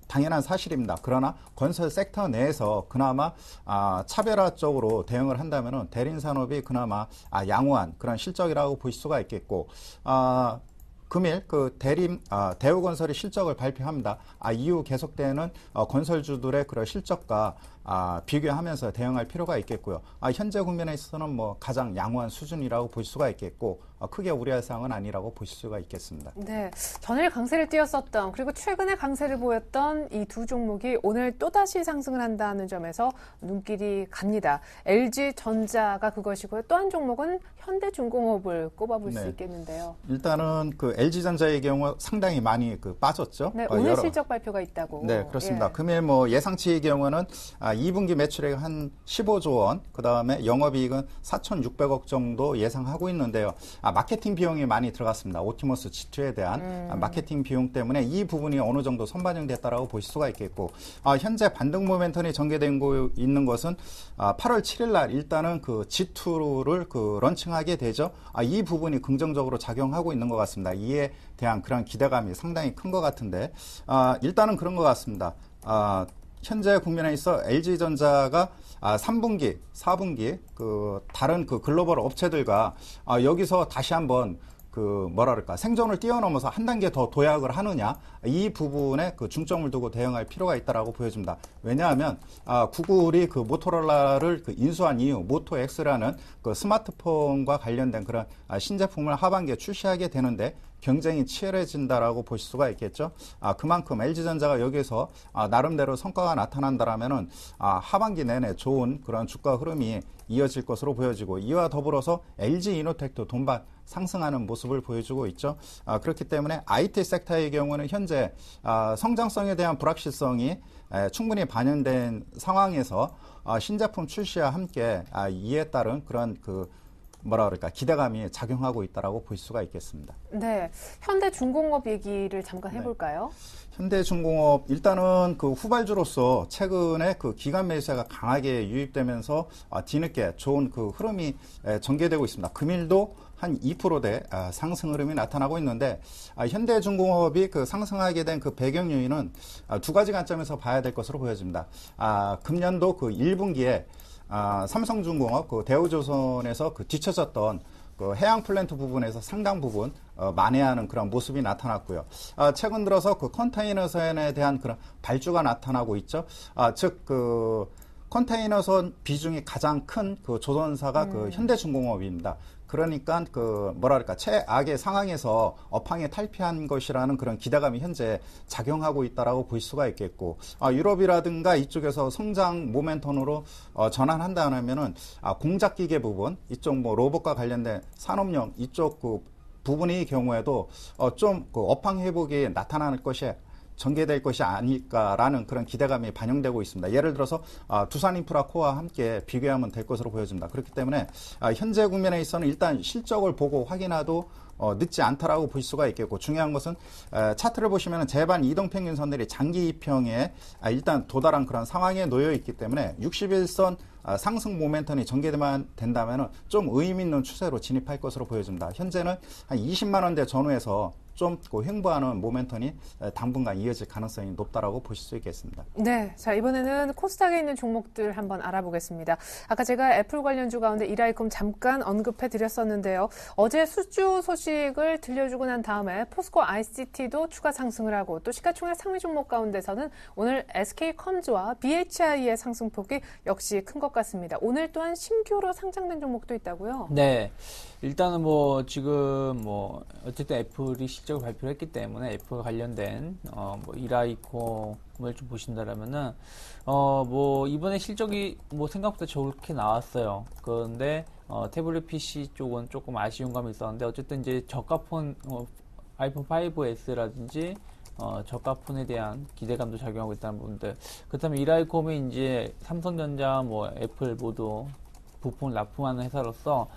당연한 사실입니다. 그러나 건설 섹터 내에서 그나마 차별화적으로 대응을 한다면은 대림산업이 그나마 양호한 그런 실적이라고 보실 수가 있겠고, 금일 그 대우건설이 실적을 발표합니다. 이후 계속되는 건설주들의 그런 실적과 비교하면서 대응할 필요가 있겠고요. 현재 국면에 있어서는 가장 양호한 수준이라고 볼 수가 있겠고, 크게 우려할 사항은 아니라고 보실 수가 있겠습니다. 네, 전일 강세를 띄었었던, 그리고 최근에 강세를 보였던 이 두 종목이 오늘 또다시 상승을 한다는 점에서 눈길이 갑니다. LG전자가 그것이고요. 또 한 종목은 현대중공업을 꼽아볼 수 있겠는데요. 일단은 그 LG전자의 경우 상당히 많이 빠졌죠. 네, 오늘 실적 발표가 있다고. 네, 그렇습니다. 금일 예상치의 경우는 2분기 매출액 한 15조 원, 그 다음에 영업이익은 4,600억 정도 예상하고 있는데요. 마케팅 비용이 많이 들어갔습니다. 옵티머스 G2에 대한 마케팅 비용 때문에 이 부분이 어느 정도 선반영됐다라고 보실 수가 있겠고, 현재 반등 모멘텀이 전개된 있는 것은 8월 7일 날 일단은 그 G2를 런칭하게 되죠. 이 부분이 긍정적으로 작용하고 있는 것 같습니다. 이에 대한 그런 기대감이 상당히 큰 것 같은데, 일단은 그런 것 같습니다. 현재 국면에 있어 LG전자가 3분기, 4분기 다른 글로벌 업체들과 여기서 다시 한번 생존을 뛰어넘어서 한 단계 더 도약을 하느냐, 이 부분에 중점을 두고 대응할 필요가 있다라고 보여집니다. 왜냐하면 구글이 모토로라를 인수한 이후 모토X라는 스마트폰과 관련된 그런 신제품을 하반기에 출시하게 되는데 경쟁이 치열해진다라고 보실 수가 있겠죠. 그만큼 LG전자가 여기서 나름대로 성과가 나타난다라면은 하반기 내내 좋은 그런 주가 흐름이 이어질 것으로 보여지고, 이와 더불어서 LG이노텍도 돈반 상승하는 모습을 보여주고 있죠. 그렇기 때문에 IT 섹터의 경우는 현재 성장성에 대한 불확실성이 충분히 반영된 상황에서 신제품 출시와 함께 이에 따른 그런 기대감이 작용하고 있다라고 볼 수가 있겠습니다. 네, 현대중공업 얘기를 잠깐 해볼까요? 현대중공업 일단은 후발주로서 최근에 기관 매수세가 강하게 유입되면서 뒤늦게 좋은 흐름이 전개되고 있습니다. 금일도 한 2%대 상승 흐름이 나타나고 있는데, 현대중공업이 상승하게 된 배경 요인은 두 가지 관점에서 봐야 될 것으로 보여집니다. 금년도 1분기에 삼성중공업, 그 대우조선에서 그 뒤처졌던 그 해양 플랜트 부분에서 상당 부분 만회하는 그런 모습이 나타났고요. 최근 들어서 그 컨테이너선에 대한 그런 발주가 나타나고 있죠. 즉 그 컨테이너선 비중이 가장 큰 그 조선사가 그 현대중공업입니다. 그러니까 그 뭐랄까 최악의 상황에서 업황에 탈피한 것이라는 그런 기대감이 현재 작용하고 있다라고 볼 수가 있겠고, 유럽이라든가 이쪽에서 성장 모멘텀으로 전환한다면은 공작기계 부분 이쪽 뭐 로봇과 관련된 산업용 이쪽 그 부분의 경우에도 좀 그 업황 회복이 나타나는 것이 전개될 것이 아닐까라는 그런 기대감이 반영되고 있습니다. 예를 들어서 두산인프라코어와 함께 비교하면 될 것으로 보여집니다. 그렇기 때문에 현재 국면에 있어서는 일단 실적을 보고 확인하도 늦지 않다라고 볼 수가 있겠고, 중요한 것은 차트를 보시면 제반 이동평균선들이 장기 이평에 일단 도달한 그런 상황에 놓여 있기 때문에 61선 상승 모멘텀이 전개되면 된다면 좀 의미 있는 추세로 진입할 것으로 보여집니다. 현재는 한 20만 원대 전후에서 좀 횡보하는 모멘텀이 당분간 이어질 가능성이 높다라고 보실 수 있겠습니다. 네, 자 이번에는 코스닥에 있는 종목들 한번 알아보겠습니다. 아까 제가 애플 관련주 가운데 이라이콤 잠깐 언급해 드렸었는데요. 어제 수주 소식을 들려주고 난 다음에 포스코 ICT도 추가 상승을 하고, 또 시가총액 상위 종목 가운데서는 오늘 SK컴즈와 BHI의 상승폭이 역시 큰 것 같습니다. 오늘 또한 신규로 상장된 종목도 있다고요? 네. 일단은 뭐 지금 뭐 어쨌든 애플이 실적을 발표를 했기 때문에 애플과 관련된 뭐 이라이콤을 좀 보신다라면은 뭐 이번에 실적이 뭐 생각보다 좋게 나왔어요. 그런데 태블릿 PC 쪽은 조금 아쉬운 감이 있었는데, 어쨌든 이제 저가폰 아이폰 5S라든지 저가폰에 대한 기대감도 작용하고 있다는 부분들. 그렇다면 이라이콤이 이제 삼성전자, 뭐 애플 모두 부품을 납품하는 회사로서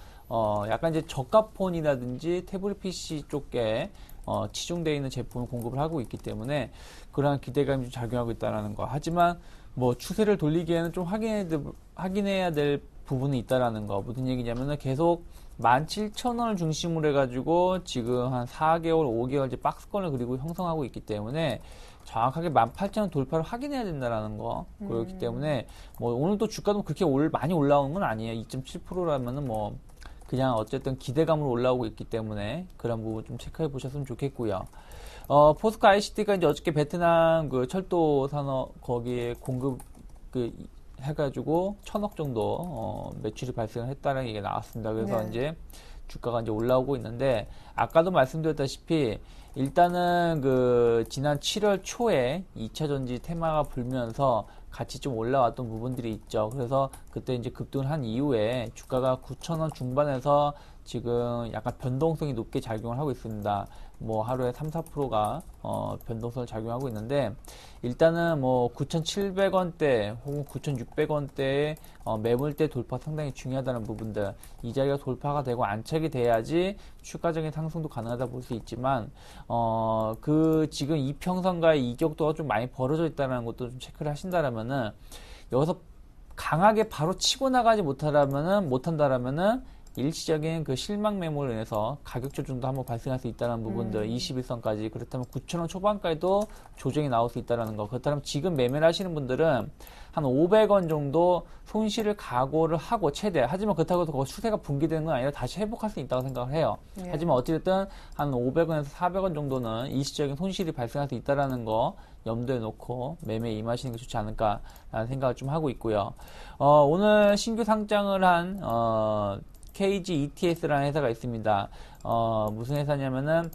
약간 이제 저가폰이라든지 태블릿 PC 쪽에 치중되어 있는 제품을 공급을 하고 있기 때문에 그러한 기대감이 좀 작용하고 있다는 거. 하지만 뭐 추세를 돌리기에는 좀 확인해야 될 부분이 있다라는 거. 무슨 얘기냐면은 계속 17,000원을 중심으로 해가지고 지금 한 4개월, 5개월 이제 박스권을 그리고 형성하고 있기 때문에 정확하게 18,000원 돌파를 확인해야 된다라는 거. 그렇기 때문에 뭐 오늘도 주가도 그렇게 많이 올라오는 건 아니에요. 2.7%라면은 뭐 그냥 어쨌든 기대감으로 올라오고 있기 때문에 그런 부분 좀 체크해 보셨으면 좋겠고요. 포스코 ICT가 이제 어저께 베트남 그 철도 산업 거기에 공급 해가지고 1,000억 정도 매출이 발생을 했다는 얘기가 나왔습니다. 그래서 네. 이제 주가가 이제 올라오고 있는데, 아까도 말씀드렸다시피 일단은 그 지난 7월 초에 2차 전지 테마가 불면서 같이 좀 올라왔던 부분들이 있죠. 그래서 그때 이제 급등을 한 이후에 주가가 9,000원 중반에서 지금 약간 변동성이 높게 작용을 하고 있습니다. 뭐 하루에 3, 4%가 변동성을 작용하고 있는데, 일단은 뭐 9,700원대 혹은 9,600원대의 매물대 돌파 상당히 중요하다는 부분들, 이 자리가 돌파가 되고 안착이 돼야지 추가적인 상승도 가능하다 볼 수 있지만 그 지금 이평선과의 이격도가 좀 많이 벌어져 있다는 것도 좀 체크를 하신다라면은, 여기서 강하게 바로 치고 나가지 못한다라면은 일시적인 그 실망 매물로 인해서 가격 조정도 한번 발생할 수 있다는 부분들, 21선까지, 그렇다면 9,000원 초반까지도 조정이 나올 수 있다는 거. 그렇다면 지금 매매를 하시는 분들은 한 500원 정도 손실을 각오를 하고 최대, 하지만 그렇다고 해서 그 추세가 붕괴되는 건 아니라 다시 회복할 수 있다고 생각을 해요. 예. 하지만 어찌됐든 한 500원에서 400원 정도는 일시적인 손실이 발생할 수 있다는 거 염두에 놓고 매매에 임하시는 게 좋지 않을까라는 생각을 좀 하고 있고요. 오늘 신규 상장을 한 KG ETS라는 회사가 있습니다. 무슨 회사냐면은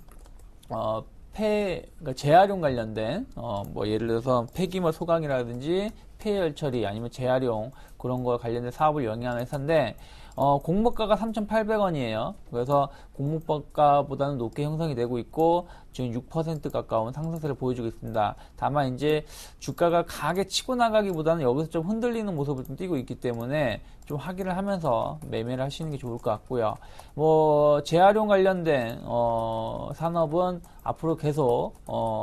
그러니까 재활용 관련된 뭐 예를 들어서 폐기물 소각이라든지 폐열 처리 아니면 재활용 그런 거 관련된 사업을 영위하는 회사인데, 공모가가 3,800원이에요. 그래서 공모가보다는 높게 형성이 되고 있고 지금 6% 가까운 상승세를 보여주고 있습니다. 다만 이제 주가가 강하게 치고 나가기보다는 여기서 좀 흔들리는 모습을 좀 띄고 있기 때문에 좀 확인을 하면서 매매를 하시는 게 좋을 것 같고요. 뭐 재활용 관련된 산업은 앞으로 계속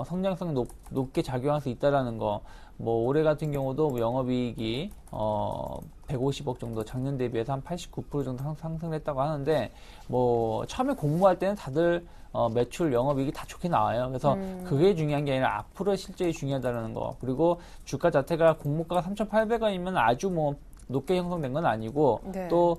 성장성이 높게 작용할 수 있다라는 거. 뭐 올해 같은 경우도 영업이익이 150억 정도, 작년 대비해서 한 89% 정도 상승했다고 하는데, 뭐 처음에 공모할 때는 다들 매출 영업이익이 다 좋게 나와요. 그래서 그게 중요한 게 아니라 앞으로의 실적이 중요하다는 거. 그리고 주가 자체가 공모가가 3,800원이면 아주 뭐 높게 형성된 건 아니고 네. 또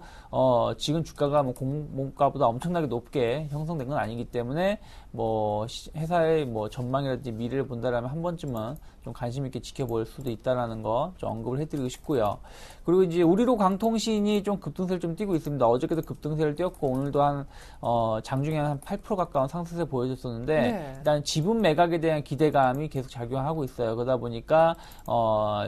지금 주가가 뭐 공모가보다 엄청나게 높게 형성된 건 아니기 때문에 뭐 회사의 뭐 전망이라든지 미래를 본다라면 한 번쯤은 좀 관심 있게 지켜볼 수도 있다라는 거 좀 언급을 해드리고 싶고요. 그리고 이제 우리로 강통신이 좀 급등세를 좀 띄고 있습니다. 어저께도 급등세를 띄었고 오늘도 한 장중에 한 8% 가까운 상승세 보여줬었는데 네. 일단 지분 매각에 대한 기대감이 계속 작용하고 있어요. 그러다 보니까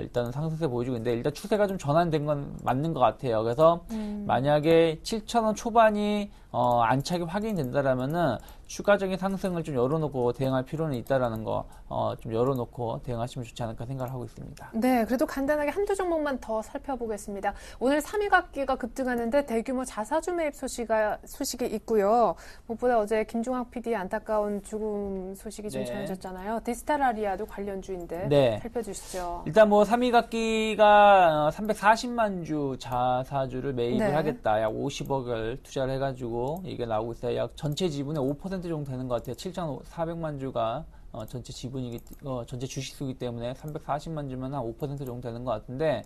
일단 상승세 보여주고 있는데 일단 추세가 좀 전환된 건 맞는 것 같아요. 그래서 만약에 7,000원 초반이 안착이 확인된다라면은 추가적인 상승을 좀 열어놓고 대응할 필요는 있다라는 거 좀 열어놓고 대응하시면 좋지 않을까 생각을 하고 있습니다. 네, 그래도 간단하게 한두 종목만 더 살펴보겠습니다. 오늘 3위각기가 급등하는데 대규모 자사주 매입 소식이 있고요. 무엇보다 어제 김종학 PD의 안타까운 죽음 소식이 좀 네. 전해졌잖아요. 디스타라리아도 관련주인데 네. 살펴주시죠. 일단 뭐 3위각기가 340만 주 자사주를 매입을 네. 하겠다. 약 50억을 투자를 해가지고 이게 나오고 있어요. 약 전체 지분의 5% 정도 되는 것 같아요. 7,400만 주가 전체 전체 주식수이기 때문에 340만 주면 한 5% 정도 되는 것 같은데,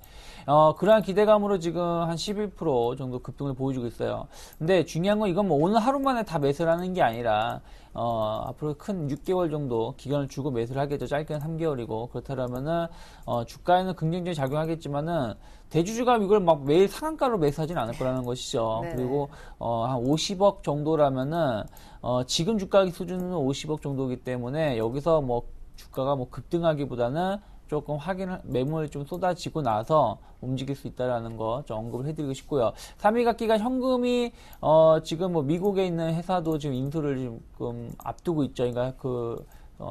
그러한 기대감으로 지금 한 11% 정도 급등을 보여주고 있어요. 근데 중요한 건 이건 뭐 오늘 하루 만에 다 매수를 하는 게 아니라, 앞으로 큰 6개월 정도 기간을 주고 매수를 하겠죠. 짧게는 3개월이고, 그렇다면은, 주가에는 긍정적인 작용하겠지만은, 대주주가 이걸 막 매일 상한가로 매수하진 않을 거라는 것이죠. 네네. 그리고, 한 50억 정도라면은, 지금 주가 수준은 50억 정도이기 때문에 여기서 뭐 주가가 뭐 급등하기보다는 조금 매물이 좀 쏟아지고 나서 움직일 수 있다라는 거 좀 언급을 해드리고 싶고요. 3위각기가 현금이 지금 뭐 미국에 있는 회사도 지금 인수를 지금 앞두고 있죠. 그러니까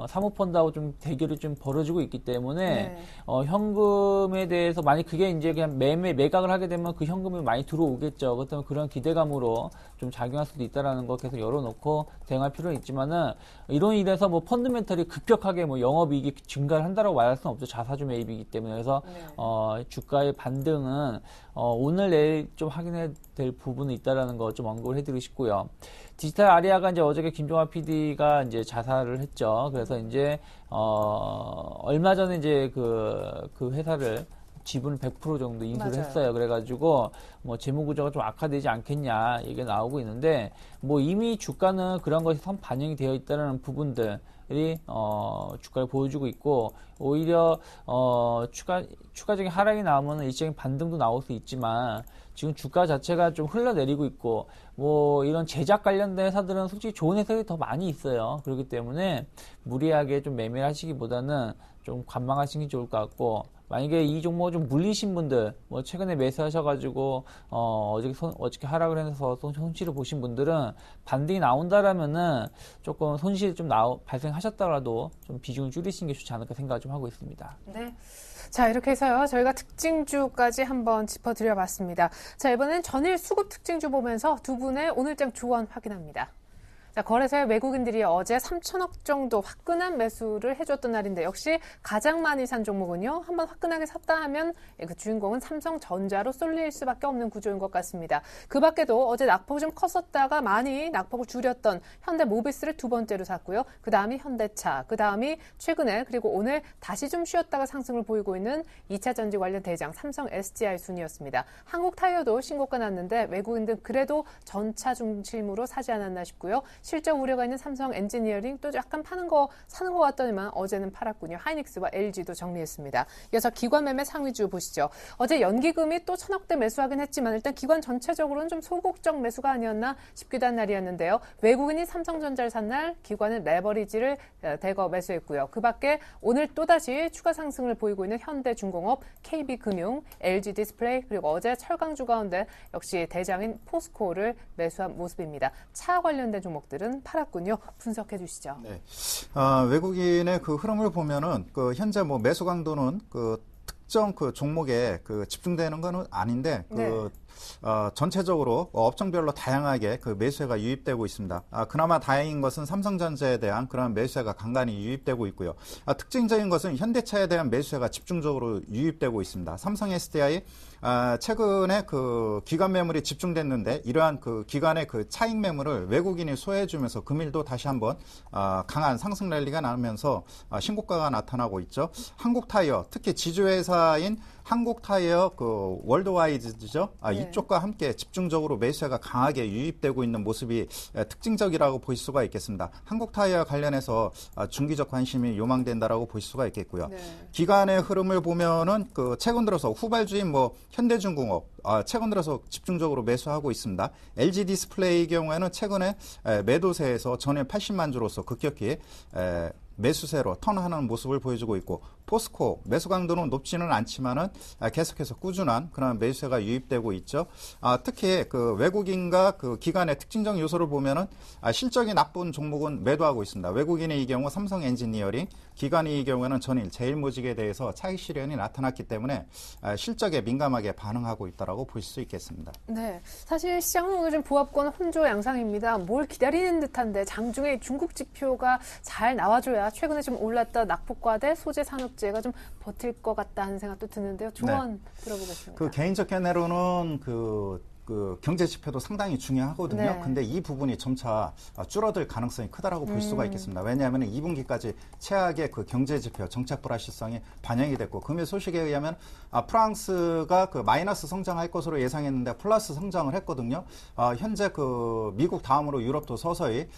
사모펀드하고 좀 대결이 좀 벌어지고 있기 때문에 네. 현금에 대해서 만약 그게 이제 그냥 매각을 하게 되면 그 현금이 많이 들어오겠죠. 그렇다면 그런 기대감으로 좀 작용할 수도 있다라는 거 계속 열어놓고 대응할 필요는 있지만은 이런 일에서 뭐 펀드멘털이 급격하게 뭐 영업이익이 증가를 한다라고 말할 수는 없죠. 자사주 매입이기 때문에. 그래서 네. 주가의 반등은 오늘 내일 좀 확인해야 될 부분이 있다라는 거 좀 언급을 해드리고 싶고요. 디지털 아리아가 이제 어저께 김종환 PD가 이제 자살을 했죠. 그래서 이제 얼마 전에 이제 그 회사를 지분 100% 정도 인수를 맞아요. 했어요. 그래가지고 뭐 재무 구조가 좀 악화되지 않겠냐 이게 나오고 있는데 뭐 이미 주가는 그런 것이 선 반영이 되어 있다는 부분들이 주가를 보여주고 있고 오히려 추가적인 하락이 나오면 일시적인 반등도 나올 수 있지만 지금 주가 자체가 좀 흘러내리고 있고 뭐 이런 제작 관련된 회사들은 솔직히 좋은 회사들이 더 많이 있어요. 그렇기 때문에 무리하게 좀 매매를 하시기보다는 좀 관망하시는 게 좋을 것 같고 만약에 이 종목을 좀 물리신 분들, 뭐 최근에 매수하셔가지고 어저께 하락을 해서 손실을 보신 분들은 반등이 나온다라면은 조금 손실이 좀 발생하셨더라도 좀 비중을 줄이시는 게 좋지 않을까 생각을 좀 하고 있습니다. 네. 자, 이렇게 해서요. 저희가 특징주까지 한번 짚어드려봤습니다. 자, 이번엔 전일 수급 특징주 보면서 두 분의 오늘장 조언 확인합니다. 자, 거래소에 외국인들이 어제 3천억 정도 화끈한 매수를 해줬던 날인데 역시 가장 많이 산 종목은요. 한번 화끈하게 샀다 하면 그 주인공은 삼성전자로 쏠릴 수밖에 없는 구조인 것 같습니다. 그 밖에도 어제 낙폭이 좀 컸었다가 많이 낙폭을 줄였던 현대모비스를 두 번째로 샀고요. 그 다음이 현대차, 그 다음이 최근에 그리고 오늘 다시 좀 쉬었다가 상승을 보이고 있는 2차 전지 관련 대장 삼성 SDI 순이었습니다. 한국타이어도 신고가 났는데 외국인들 그래도 전차 중심으로 사지 않았나 싶고요. 실적 우려가 있는 삼성 엔지니어링 또 약간 사는 것 같더니만 어제는 팔았군요. 하이닉스와 LG도 정리했습니다. 이어서 기관 매매 상위주 보시죠. 어제 연기금이 또 1,000억대 매수하긴 했지만 일단 기관 전체적으로는 좀 소극적 매수가 아니었나 싶기도 한 날이었는데요. 외국인이 삼성전자를 산 날 기관은 레버리지를 대거 매수했고요. 그 밖에 오늘 또다시 추가 상승을 보이고 있는 현대중공업, KB금융, LG디스플레이 그리고 어제 철강주 가운데 역시 대장인 포스코를 매수한 모습입니다. 차 관련된 종목들은 팔았군요. 분석해 주시죠. 네. 외국인의 그 흐름을 보면은 그 현재 뭐 매수 강도는 그 특정 그 종목에 그 집중되는 건 아닌데 그 네. 전체적으로 업종별로 다양하게 그 매수세가 유입되고 있습니다. 그나마 다행인 것은 삼성전자에 대한 그런 매수세가 간간히 유입되고 있고요. 특징적인 것은 현대차에 대한 매수세가 집중적으로 유입되고 있습니다. 삼성 SDI 최근에 그 기관 매물이 집중됐는데 이러한 그 기관의 그 차익 매물을 외국인이 소화해주면서 금일도 다시 한번 강한 상승 랠리가 나면서 신고가가 나타나고 있죠. 한국타이어 특히 지주회사인 한국타이어 그 월드와이즈죠. 네. 이쪽과 함께 집중적으로 매수세가 강하게 유입되고 있는 모습이 특징적이라고 볼 수가 있겠습니다. 한국타이어 관련해서 중기적 관심이 요망된다라고 볼 수가 있겠고요. 네. 기간의 흐름을 보면은 그 최근 들어서 후발주인 뭐 현대중공업 최근 들어서 집중적으로 매수하고 있습니다. LG 디스플레이 경우에는 최근에 매도세에서 전일 80만 주로서 급격히 매수세로 턴하는 모습을 보여주고 있고, 포스코 매수 강도는 높지는 않지만은 계속해서 꾸준한 그런 매수세가 유입되고 있죠. 특히 그 외국인과 그 기관의 특징적 요소를 보면은 실적이 나쁜 종목은 매도하고 있습니다. 외국인의 이 경우 삼성 엔지니어링, 기관의 이 경우에는 전일 제일모직에 대해서 차익 실현이 나타났기 때문에 실적에 민감하게 반응하고 있다라고 볼 수 있겠습니다. 네, 사실 시장은 오늘 좀 보합권 혼조 양상입니다. 뭘 기다리는 듯한데 장중에 중국 지표가 잘 나와줘야 최근에 좀 올랐던 낙폭과대 소재 산업재가 좀 버틸 것 같다 하는 생각도 드는데요. 조언 들어보겠습니다. 그 개인적 견해로는 그 경제 지표도 상당히 중요하거든요. 네. 근데 이 부분이 점차 줄어들 가능성이 크다라고 볼 수가 있겠습니다. 왜냐하면 2분기까지 최악의 그 경제 지표 정책 불확실성이 반영이 됐고, 금일 소식에 의하면 프랑스가 그 마이너스 성장할 것으로 예상했는데 플러스 성장을 했거든요. 현재 그 미국 다음으로 유럽도 서서히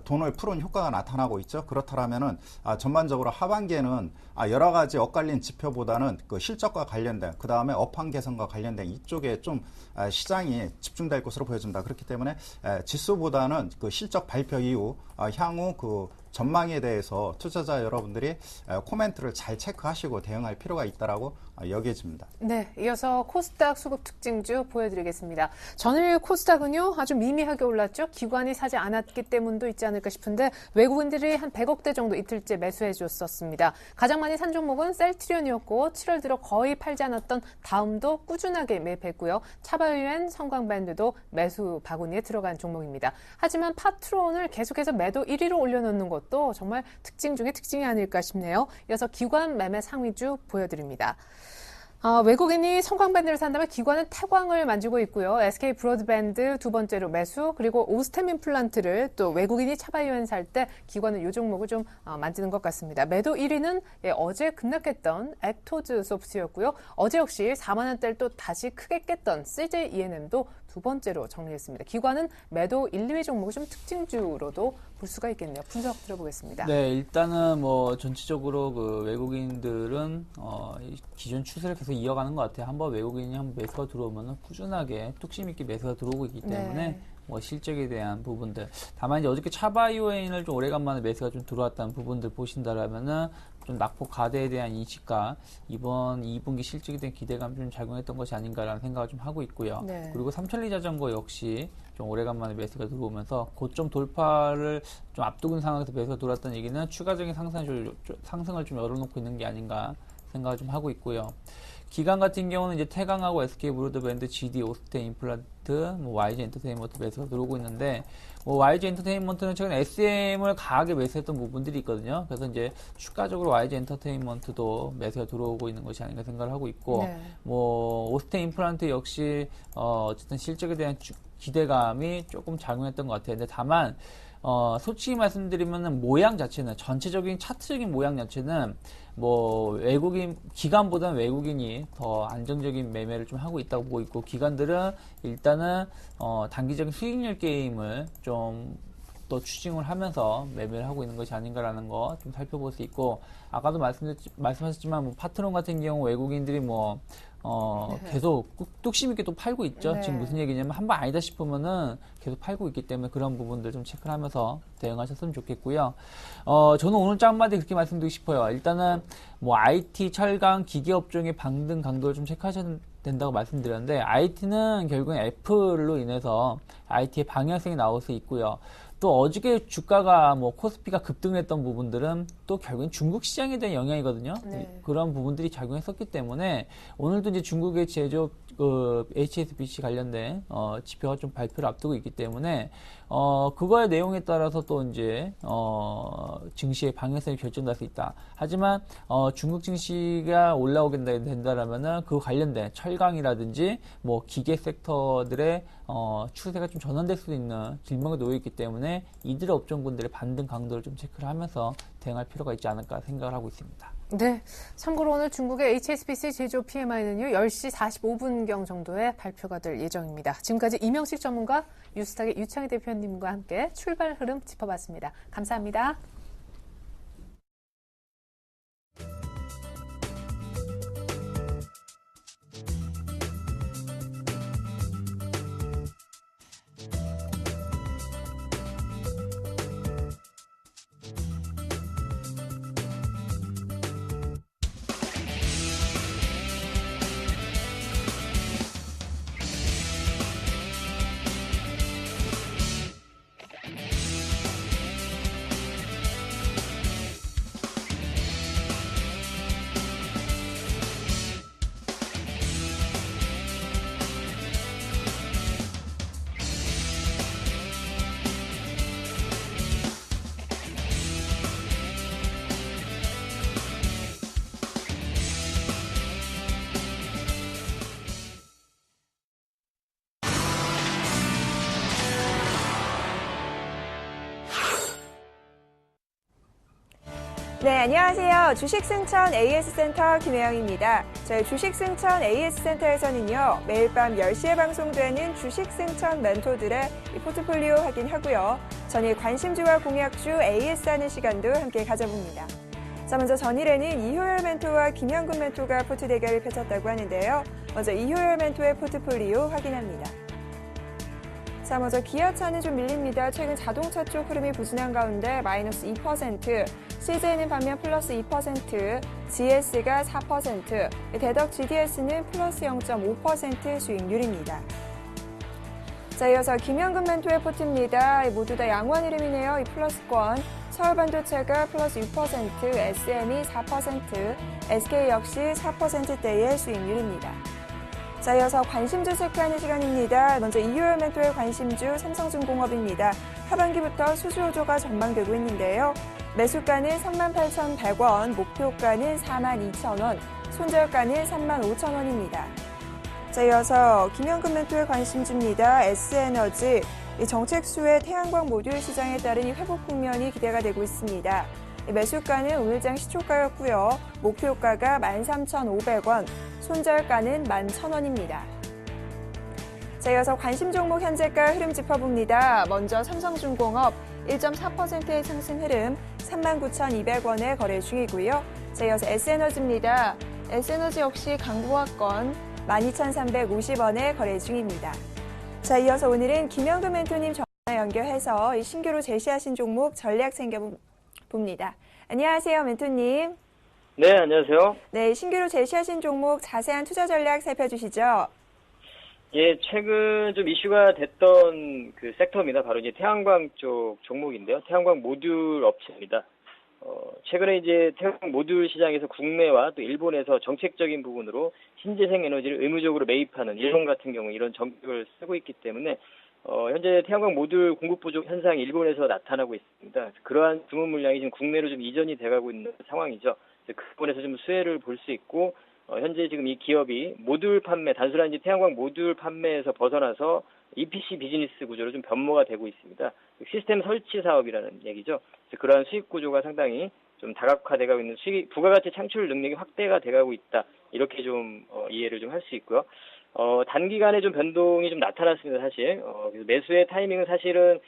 돈을 푸는 효과가 나타나고 있죠. 그렇다면은 전반적으로 하반기에는 여러 가지 엇갈린 지표보다는 그 실적과 관련된, 그 다음에 업황 개선과 관련된 이쪽에 좀 시장이 집중될 것으로 보여집니다. 그렇기 때문에 지수보다는 그 실적 발표 이후 향후 그 전망에 대해서 투자자 여러분들이 코멘트를 잘 체크하시고 대응할 필요가 있다라고 여겨집니다. 네, 이어서 코스닥 수급 특징주 보여드리겠습니다. 전일 코스닥은요, 아주 미미하게 올랐죠. 기관이 사지 않았기 때문도 있지 않을까 싶은데 외국인들이 한 100억대 정도 이틀째 매수해 줬었습니다. 가장 많이 산 종목은 셀트리온이었고 7월 들어 거의 팔지 않았던 다음도 꾸준하게 매입했고요. 차바이오엔, 성광밴드도 매수 바구니에 들어간 종목입니다. 하지만 파트론을 계속해서 매도 1위로 올려놓는 것도 정말 특징 중에 특징이 아닐까 싶네요. 이어서 기관 매매 상위주 보여드립니다. 외국인이 성광밴드를 산다면 기관은 태광을 만지고 있고요. SK 브로드밴드 두 번째로 매수, 그리고 오스템 임플란트를 또 외국인이 차바이오엔 살 때 기관은 이 종목을 좀 만지는 것 같습니다. 매도 1위는 어제 급락했던 액토즈 소프트였고요. 어제 역시 4만 원대를 또 다시 크게 깼던 CJ E&M도 두 번째로 정리했습니다. 기관은 매도 1, 2위 종목을 좀 특징주로도 볼 수가 있겠네요. 분석 들어보겠습니다. 네, 일단은 뭐 전체적으로 그 외국인들은 기존 추세를 계속 이어가는 것 같아요. 한번 외국인이 한번 매수가 들어오면 꾸준하게 뚝심 있게 매수가 들어오고 있기 때문에 네. 뭐 실적에 대한 부분들. 다만 이제 어저께 차바이오엔을 좀 오래간만에 매수가 좀 들어왔다는 부분들 보신다라면은 좀 낙폭 가대에 대한 인식과 이번 2분기 실적에 대한 기대감 좀 작용했던 것이 아닌가라는 생각을 좀 하고 있고요. 네. 그리고 삼천리 자전거 역시 좀 오래간만에 매수가 들어오면서 고점 돌파를 좀 앞두는 상황에서 매수가 들어왔다는 얘기는 추가적인 상승을 좀 열어놓고 있는 게 아닌가 생각을 좀 하고 있고요. 기관 같은 경우는 이제 태강하고 SK 브로드밴드, GD, 오스템 임플란트, 뭐 YG 엔터테인먼트 매수가 들어오고 있는데, 뭐 YG 엔터테인먼트는 최근 SM을 강하게 매수했던 부분들이 있거든요. 그래서 이제 추가적으로 YG 엔터테인먼트도 매수가 들어오고 있는 것이 아닌가 생각을 하고 있고, 네. 뭐 오스템 임플란트 역시 어쨌든 실적에 대한 기대감이 조금 작용했던 것 같아요. 근데 다만 솔직히 말씀드리면 모양 자체는, 전체적인 차트적인 모양 자체는 뭐 외국인 기관보다는 외국인이 더 안정적인 매매를 좀 하고 있다고 보고 있고, 기관들은 일단은 단기적인 수익률 게임을 좀 또 추징을 하면서 매매를 하고 있는 것이 아닌가라는 거 좀 살펴볼 수 있고, 아까도 말씀하셨지만 뭐 파트론 같은 경우 외국인들이 뭐 계속 뚝심 있게 또 팔고 있죠. 네. 지금 무슨 얘기냐면 한 번 아니다 싶으면은 계속 팔고 있기 때문에 그런 부분들 좀 체크를 하면서 대응하셨으면 좋겠고요. 저는 오늘 짤마디 그렇게 말씀드리고 싶어요. 일단은 뭐 IT, 철강, 기계업종의 방등 강도를 좀 체크하셔야 된다고 말씀드렸는데, IT는 결국엔 애플로 인해서 IT의 방향성이 나올 수 있고요. 또 어저께 주가가 뭐 코스피가 급등했던 부분들은 또 결국엔 중국 시장에 대한 영향이거든요. 네. 그런 부분들이 작용했었기 때문에 오늘도 이제 중국의 제조업 HSBC 관련된 지표가 좀 발표를 앞두고 있기 때문에 그거의 내용에 따라서 또 이제 증시의 방향성이 결정될 수 있다. 하지만 중국 증시가 올라오게 된다라면은 그 관련된 철강이라든지 뭐 기계 섹터들의 추세가 좀 전환될 수 있는 길목에 놓여 있기 때문에 이들의 업종군들의 반등 강도를 좀 체크를 하면서 대응할 필요가 있지 않을까 생각을 하고 있습니다. 네. 참고로 오늘 중국의 HSBC 제조 PMI는요, 10시 45분경 정도에 발표가 될 예정입니다. 지금까지 이명식 전문가, 뉴스탁의 유창희 대표님과 함께 출발 흐름 짚어봤습니다. 감사합니다. 네, 안녕하세요. 주식승천 AS센터 김혜영입니다. 저희 주식승천 AS센터에서는요, 매일 밤 10시에 방송되는 주식승천 멘토들의 포트폴리오 확인하고요. 전일 관심주와 공약주 AS하는 시간도 함께 가져봅니다. 자, 먼저 전일에는 이효열 멘토와 김현근 멘토가 포트 대결을 펼쳤다고 하는데요. 먼저 이효열 멘토의 포트폴리오 확인합니다. 자, 먼저 기아차는 좀 밀립니다. 최근 자동차 쪽 흐름이 부진한 가운데 마이너스 2%, CJ는 반면 플러스 2%, GS가 4%, 대덕 GDS는 플러스 0.5% 수익률입니다. 자, 이어서 김현근 멘토의 포트입니다. 모두 다 양호한 흐름이네요. 이 플러스권, 서울반도체가 플러스 6%, SM이 4%, SK 역시 4%대의 수익률입니다. 자, 이어서 관심주 체크하는 시간입니다. 먼저 이효열 멘토의 관심주 삼성중공업입니다. 하반기부터 수주 호조가 전망되고 있는데요. 매수가는 38,100원, 목표가는 42,000원, 손절가는 35,000원입니다. 자, 이어서 김현근 멘토의 관심주입니다. S에너지, 이 정책수의 태양광 모듈 시장에 따른 이 회복 국면이 기대가 되고 있습니다. 매수가는 오늘장 시초가였고요. 목표가가 13,500원, 손절가는 11,000원입니다. 자, 이어서 관심 종목 현재가 흐름 짚어봅니다. 먼저 삼성중공업 1.4%의 상승 흐름 39,200원에 거래 중이고요. 자, 이어서 S에너지입니다. S에너지 역시 강보합권 12,350원에 거래 중입니다. 자, 이어서 오늘은 김현근 멘토님 전화 연결해서 신규로 제시하신 종목 전략 챙겨봅니다. 안녕하세요, 멘토님. 네, 안녕하세요. 네, 신규로 제시하신 종목 자세한 투자 전략 살펴주시죠. 예, 최근 좀 이슈가 됐던 그 섹터입니다. 바로 이제 태양광 쪽 종목인데요. 태양광 모듈 업체입니다. 최근에 이제 태양광 모듈 시장에서 국내와 또 일본에서 정책적인 부분으로 신재생 에너지를 의무적으로 매입하는 일본 같은 경우 이런 정책을 쓰고 있기 때문에 현재 태양광 모듈 공급 부족 현상이 일본에서 나타나고 있습니다. 그러한 주문 물량이 지금 국내로 좀 이전이 돼가고 있는 상황이죠. 그 부분에서 좀 수혜를 볼 수 있고 현재 지금 이 기업이 모듈 판매, 단순한 이제 태양광 모듈 판매에서 벗어나서 EPC 비즈니스 구조로 좀 변모가 되고 있습니다. 시스템 설치 사업이라는 얘기죠. 그러한 수익 구조가 상당히 좀 다각화되고 있는 수익, 부가가치 창출 능력이 확대가 돼가고 있다. 이렇게 좀 이해를 좀 할 수 있고요. 단기간에 좀 변동이 좀 나타났습니다, 사실. 그래서 매수의 타이밍은 사실은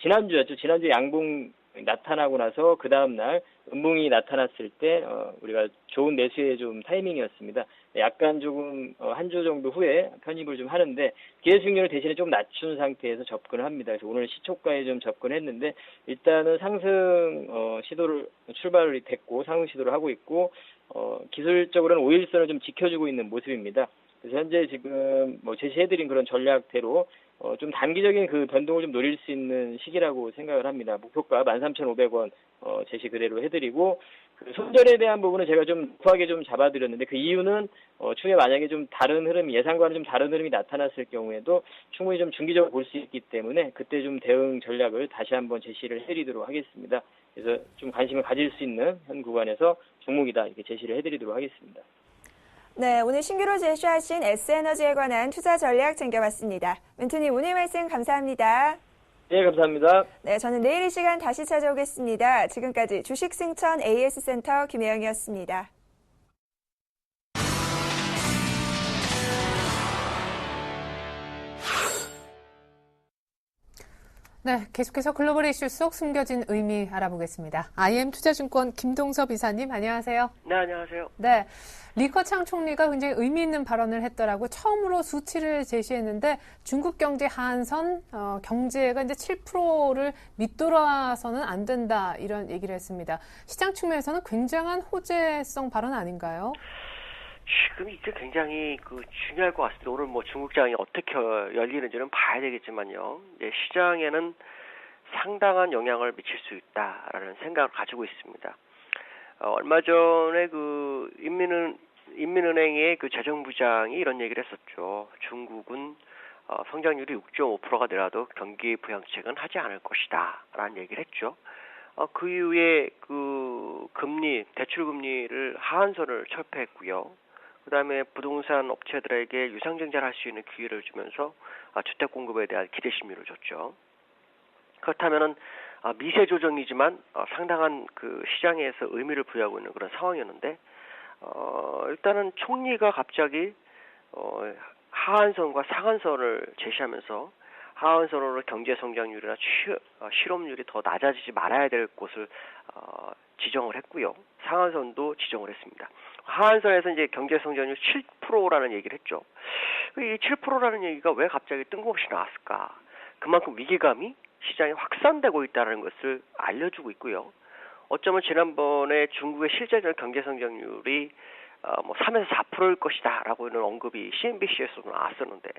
지난주였죠. 지난주 양봉 나타나고 나서 그 다음날 음봉이 나타났을 때 우리가 좋은 매수의 좀 타이밍이었습니다. 약간 조금 한 주 정도 후에 편입을 좀 하는데 기회 수익률을 대신에 좀 낮춘 상태에서 접근을 합니다. 그래서 오늘 시초가에 좀 접근했는데 일단은 상승 시도를 출발이 됐고 상승 시도를 하고 있고 기술적으로는 5일선을 좀 지켜주고 있는 모습입니다. 그래서 현재 지금 제시해드린 그런 전략대로 좀 단기적인 그 변동을 좀 노릴 수 있는 시기라고 생각을 합니다. 목표가 13,500원 제시 그대로 해드리고 그 손절에 대한 부분은 제가 좀 급하게 좀 잡아드렸는데 그 이유는 추후에 만약에 좀 다른 흐름 예상과는 좀 다른 흐름이 나타났을 경우에도 충분히 좀 중기적으로 볼 수 있기 때문에 그때 좀 대응 전략을 다시 한번 제시를 해드리도록 하겠습니다. 그래서 좀 관심을 가질 수 있는 현 구간에서 종목이다 이렇게 제시를 해드리도록 하겠습니다. 네, 오늘 신규로 제시하신 S에너지에 관한 투자 전략 챙겨봤습니다. 멘토님 오늘 말씀 감사합니다. 네, 감사합니다. 네, 저는 내일 이 시간 다시 찾아오겠습니다. 지금까지 주식승천 AS센터 김혜영이었습니다. 네, 계속해서 글로벌 이슈 속 숨겨진 의미 알아보겠습니다. IM투자증권 김동섭 이사님, 안녕하세요. 네, 안녕하세요. 네, 리커창 총리가 굉장히 의미 있는 발언을 했더라고요. 처음으로 수치를 제시했는데 중국 경제 하한선 경제가 이제 7%를 밑돌아서는 안 된다 이런 얘기를 했습니다. 시장 측면에서는 굉장한 호재성 발언 아닌가요? 지금 이게 굉장히 중요할 것 같습니다. 오늘 중국장이 어떻게 열리는지는 봐야 되겠지만요. 시장에는 상당한 영향을 미칠 수 있다라는 생각을 가지고 있습니다. 얼마 전에 인민은행의 재정부장이 이런 얘기를 했었죠. 중국은 성장률이 6.5%가 내려도 경기 부양책은 하지 않을 것이다라는 얘기를 했죠. 그 이후에 대출 금리를 하한선을 철폐했고요. 그다음에 부동산 업체들에게 유상증자를 할 수 있는 기회를 주면서 주택 공급에 대한 기대 심리를 줬죠. 그렇다면은 미세 조정이지만 상당한 시장에서 의미를 부여하고 있는 그런 상황이었는데 일단은 총리가 갑자기 하한선과 상한선을 제시하면서 하한선으로 경제 성장률이나 실업률이 더 낮아지지 말아야 될 곳을 지정을 했고요. 상한선도 지정을 했습니다. 하한선에서 이제 경제 성장률 7%라는 얘기를 했죠. 이 7%라는 얘기가 왜 갑자기 뜬금없이 나왔을까? 그만큼 위기감이 시장에 확산되고 있다는 것을 알려주고 있고요. 어쩌면 지난번에 중국의 실제적 경제 성장률이 3에서 4%일 것이다라고 하는 언급이 CNBC에서도 나왔었는데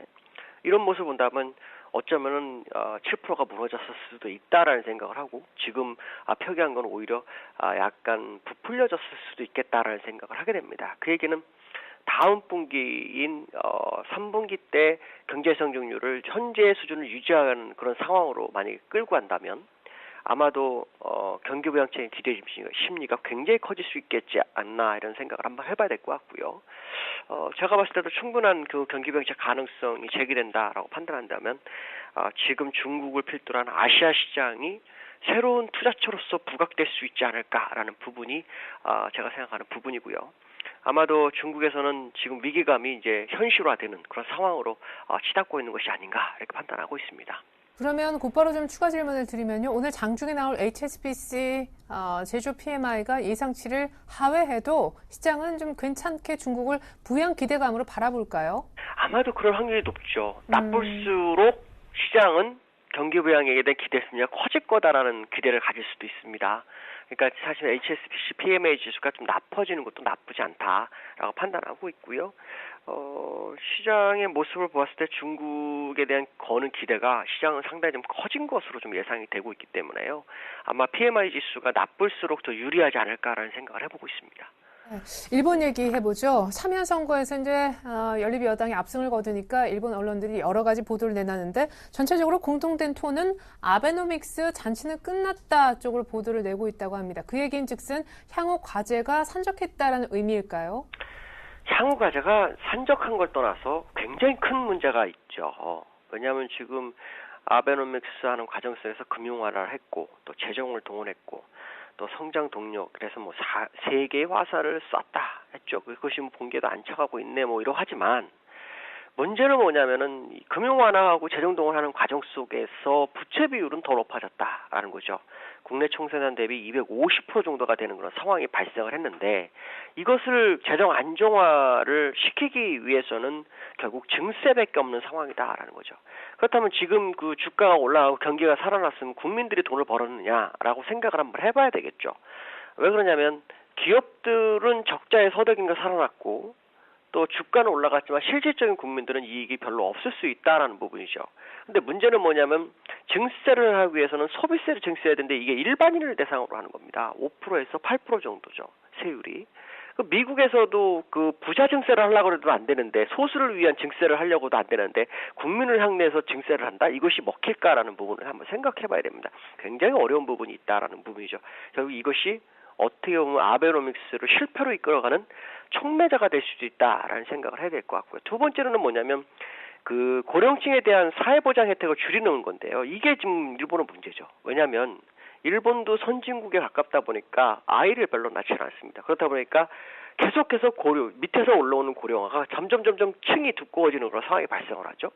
이런 모습을 본다면 어쩌면은 7%가 무너졌을 수도 있다라는 생각을 하고 지금 표기한 건 오히려 약간 부풀려졌을 수도 있겠다라는 생각을 하게 됩니다. 그 얘기는 다음 분기인 3분기 때 경제 성장률을 현재 수준을 유지하는 그런 상황으로 만약에 끌고 간다면 아마도 경기 부양책의 기대 심리가 굉장히 커질 수 있겠지 않나 이런 생각을 한번 해봐야 될 것 같고요. 제가 봤을 때도 충분한 경기 부양책 가능성이 제기된다라고 판단한다면 지금 중국을 필두로 한 아시아 시장이 새로운 투자처로서 부각될 수 있지 않을까라는 부분이 제가 생각하는 부분이고요. 아마도 중국에서는 지금 위기감이 이제 현실화되는 그런 상황으로 치닫고 있는 것이 아닌가 이렇게 판단하고 있습니다. 그러면 곧바로 좀 추가 질문을 드리면요. 오늘 장중에 나올 HSBC 제조 PMI가 예상치를 하회해도 시장은 좀 괜찮게 중국을 부양 기대감으로 바라볼까요? 아마도 그럴 확률이 높죠. 나쁠수록 시장은 경기 부양에 대한 기대 심리가 커질 거다라는 기대를 가질 수도 있습니다. 그러니까 사실 HSBC PMI 지수가 좀 나빠지는 것도 나쁘지 않다라고 판단하고 있고요. 시장의 모습을 보았을 때 중국에 대한 거는 기대가 시장은 상당히 좀 커진 것으로 좀 예상이 되고 있기 때문에요. 아마 PMI 지수가 나쁠수록 더 유리하지 않을까라는 생각을 해보고 있습니다. 일본 얘기해보죠. 사면 선거에서 이제 연립 여당이 압승을 거두니까 일본 언론들이 여러 가지 보도를 내놨는데 전체적으로 공통된 톤은 아베노믹스 잔치는 끝났다 쪽으로 보도를 내고 있다고 합니다. 그 얘기인즉슨 향후 과제가 산적했다라는 의미일까요? 향후 과제가 산적한 걸 떠나서 굉장히 큰 문제가 있죠. 왜냐하면 지금 아베노믹스 하는 과정 속에서 금융화를 했고 또 재정을 동원했고 또 성장 동력 그래서 3개의 화살을 쐈다 했죠. 그것이 본궤도 안 쳐가고 있네 이러하지만 문제는 뭐냐면은 금융 완화하고 재정 동원하는 과정 속에서 부채 비율은 더 높아졌다라는 거죠. 국내 총생산 대비 250% 정도가 되는 그런 상황이 발생을 했는데 이것을 재정 안정화를 시키기 위해서는 결국 증세밖에 없는 상황이다라는 거죠. 그렇다면 지금 주가가 올라가고 경기가 살아났으면 국민들이 돈을 벌었느냐라고 생각을 한번 해봐야 되겠죠. 왜 그러냐면 기업들은 적자의 서덕인가 살아났고 또 주가는 올라갔지만 실질적인 국민들은 이익이 별로 없을 수 있다라는 부분이죠. 근데 문제는 뭐냐면 증세를 하기 위해서는 소비세를 증세해야 되는데 이게 일반인을 대상으로 하는 겁니다. 5%에서 8% 정도죠. 세율이. 미국에서도 부자 증세를 하려고 해도 안 되는데 소수를 위한 증세를 하려고도 안 되는데 국민을 향내해서 증세를 한다? 이것이 먹힐까라는 부분을 한번 생각해 봐야 됩니다. 굉장히 어려운 부분이 있다라는 부분이죠. 결국 이것이 어떻게 보면 아베노믹스를 실패로 이끌어가는 촉매자가 될 수도 있다라는 생각을 해야 될 것 같고요. 두 번째로는 뭐냐면 그 고령층에 대한 사회보장 혜택을 줄이는 건데요. 이게 지금 일본의 문제죠. 왜냐하면 일본도 선진국에 가깝다 보니까 아이를 별로 낳지는 않습니다. 그렇다 보니까 계속해서 밑에서 올라오는 고령화가 점점 층이 두꺼워지는 그런 상황이 발생을 하죠.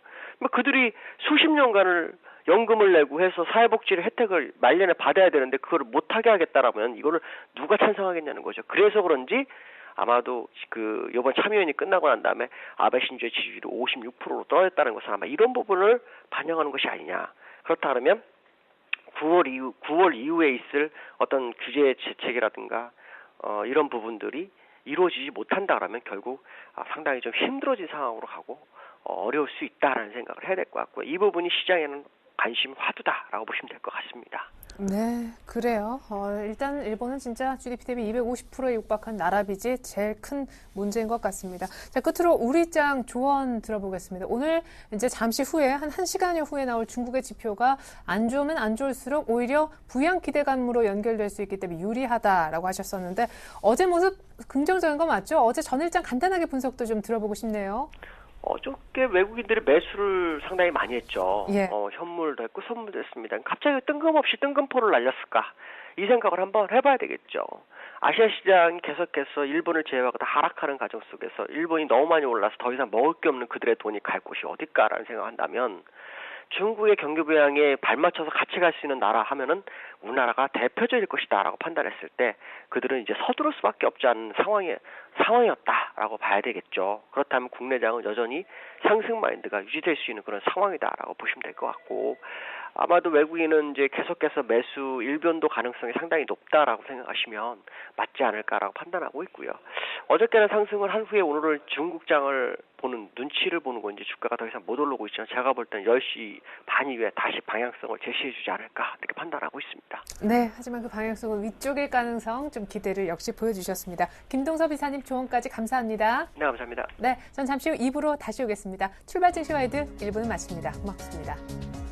그들이 수십 년간을 연금을 내고 해서 사회복지의 혜택을 말년에 받아야 되는데 그걸 못하게 하겠다라면 이거를 누가 찬성하겠냐는 거죠. 그래서 그런지 아마도 그 이번 참여연이 끝나고 난 다음에 아베 신조의 지지율이 56%로 떨어졌다는 것은 아마 이런 부분을 반영하는 것이 아니냐. 그렇다 그러면 9월 이후에 있을 어떤 규제 재책이라든가 이런 부분들이 이루어지지 못한다 그러면 결국 상당히 좀 힘들어진 상황으로 가고 어려울 수 있다라는 생각을 해야 될 것 같고요. 이 부분이 시장에는 관심 화두다라고 보시면 될 것 같습니다. 네, 그래요. 일단 일본은 진짜 GDP 대비 250%에 육박한 나라빚이 제일 큰 문제인 것 같습니다. 자, 끝으로 우리장 조언 들어보겠습니다. 오늘 이제 잠시 후에 한 1시간여 후에 나올 중국의 지표가 안 좋으면 안 좋을수록 오히려 부양 기대감으로 연결될 수 있기 때문에 유리하다라고 하셨었는데 어제 모습 긍정적인 거 맞죠? 어제 전일장 간단하게 분석도 좀 들어보고 싶네요. 어저께 외국인들이 매수를 상당히 많이 했죠. 예. 현물도 했고 선물도 했습니다. 갑자기 뜬금없이 뜬금포를 날렸을까? 이 생각을 한번 해봐야 되겠죠. 아시아 시장이 계속해서 일본을 제외하고 다 하락하는 과정 속에서 일본이 너무 많이 올라서 더 이상 먹을 게 없는 그들의 돈이 갈 곳이 어딜까라는 생각을 한다면 중국의 경기 부양에 발맞춰서 같이 갈 수 있는 나라 하면은 우리나라가 대표적일 것이다라고 판단했을 때 그들은 이제 서두를 수밖에 없지 않은 상황이었다라고 봐야 되겠죠. 그렇다면 국내장은 여전히 상승 마인드가 유지될 수 있는 그런 상황이다라고 보시면 될 것 같고 아마도 외국인은 이제 계속해서 매수 일변도 가능성이 상당히 높다라고 생각하시면 맞지 않을까라고 판단하고 있고요. 어저께는 상승을 한 후에 오늘은 중국장을 보는 눈치를 보는 건지 주가가 더 이상 못 올라오고 있지만 제가 볼 때는 10시 반 이후에 다시 방향성을 제시해주지 않을까 이렇게 판단하고 있습니다. 네, 하지만 그 방향성은 위쪽일 가능성 좀 기대를 역시 보여주셨습니다. 김동섭 이사님 조언까지 감사합니다. 네, 감사합니다. 네, 전 잠시 후 2부로 다시 오겠습니다. 출발 증시 와이드 1부는 마칩니다. 고맙습니다.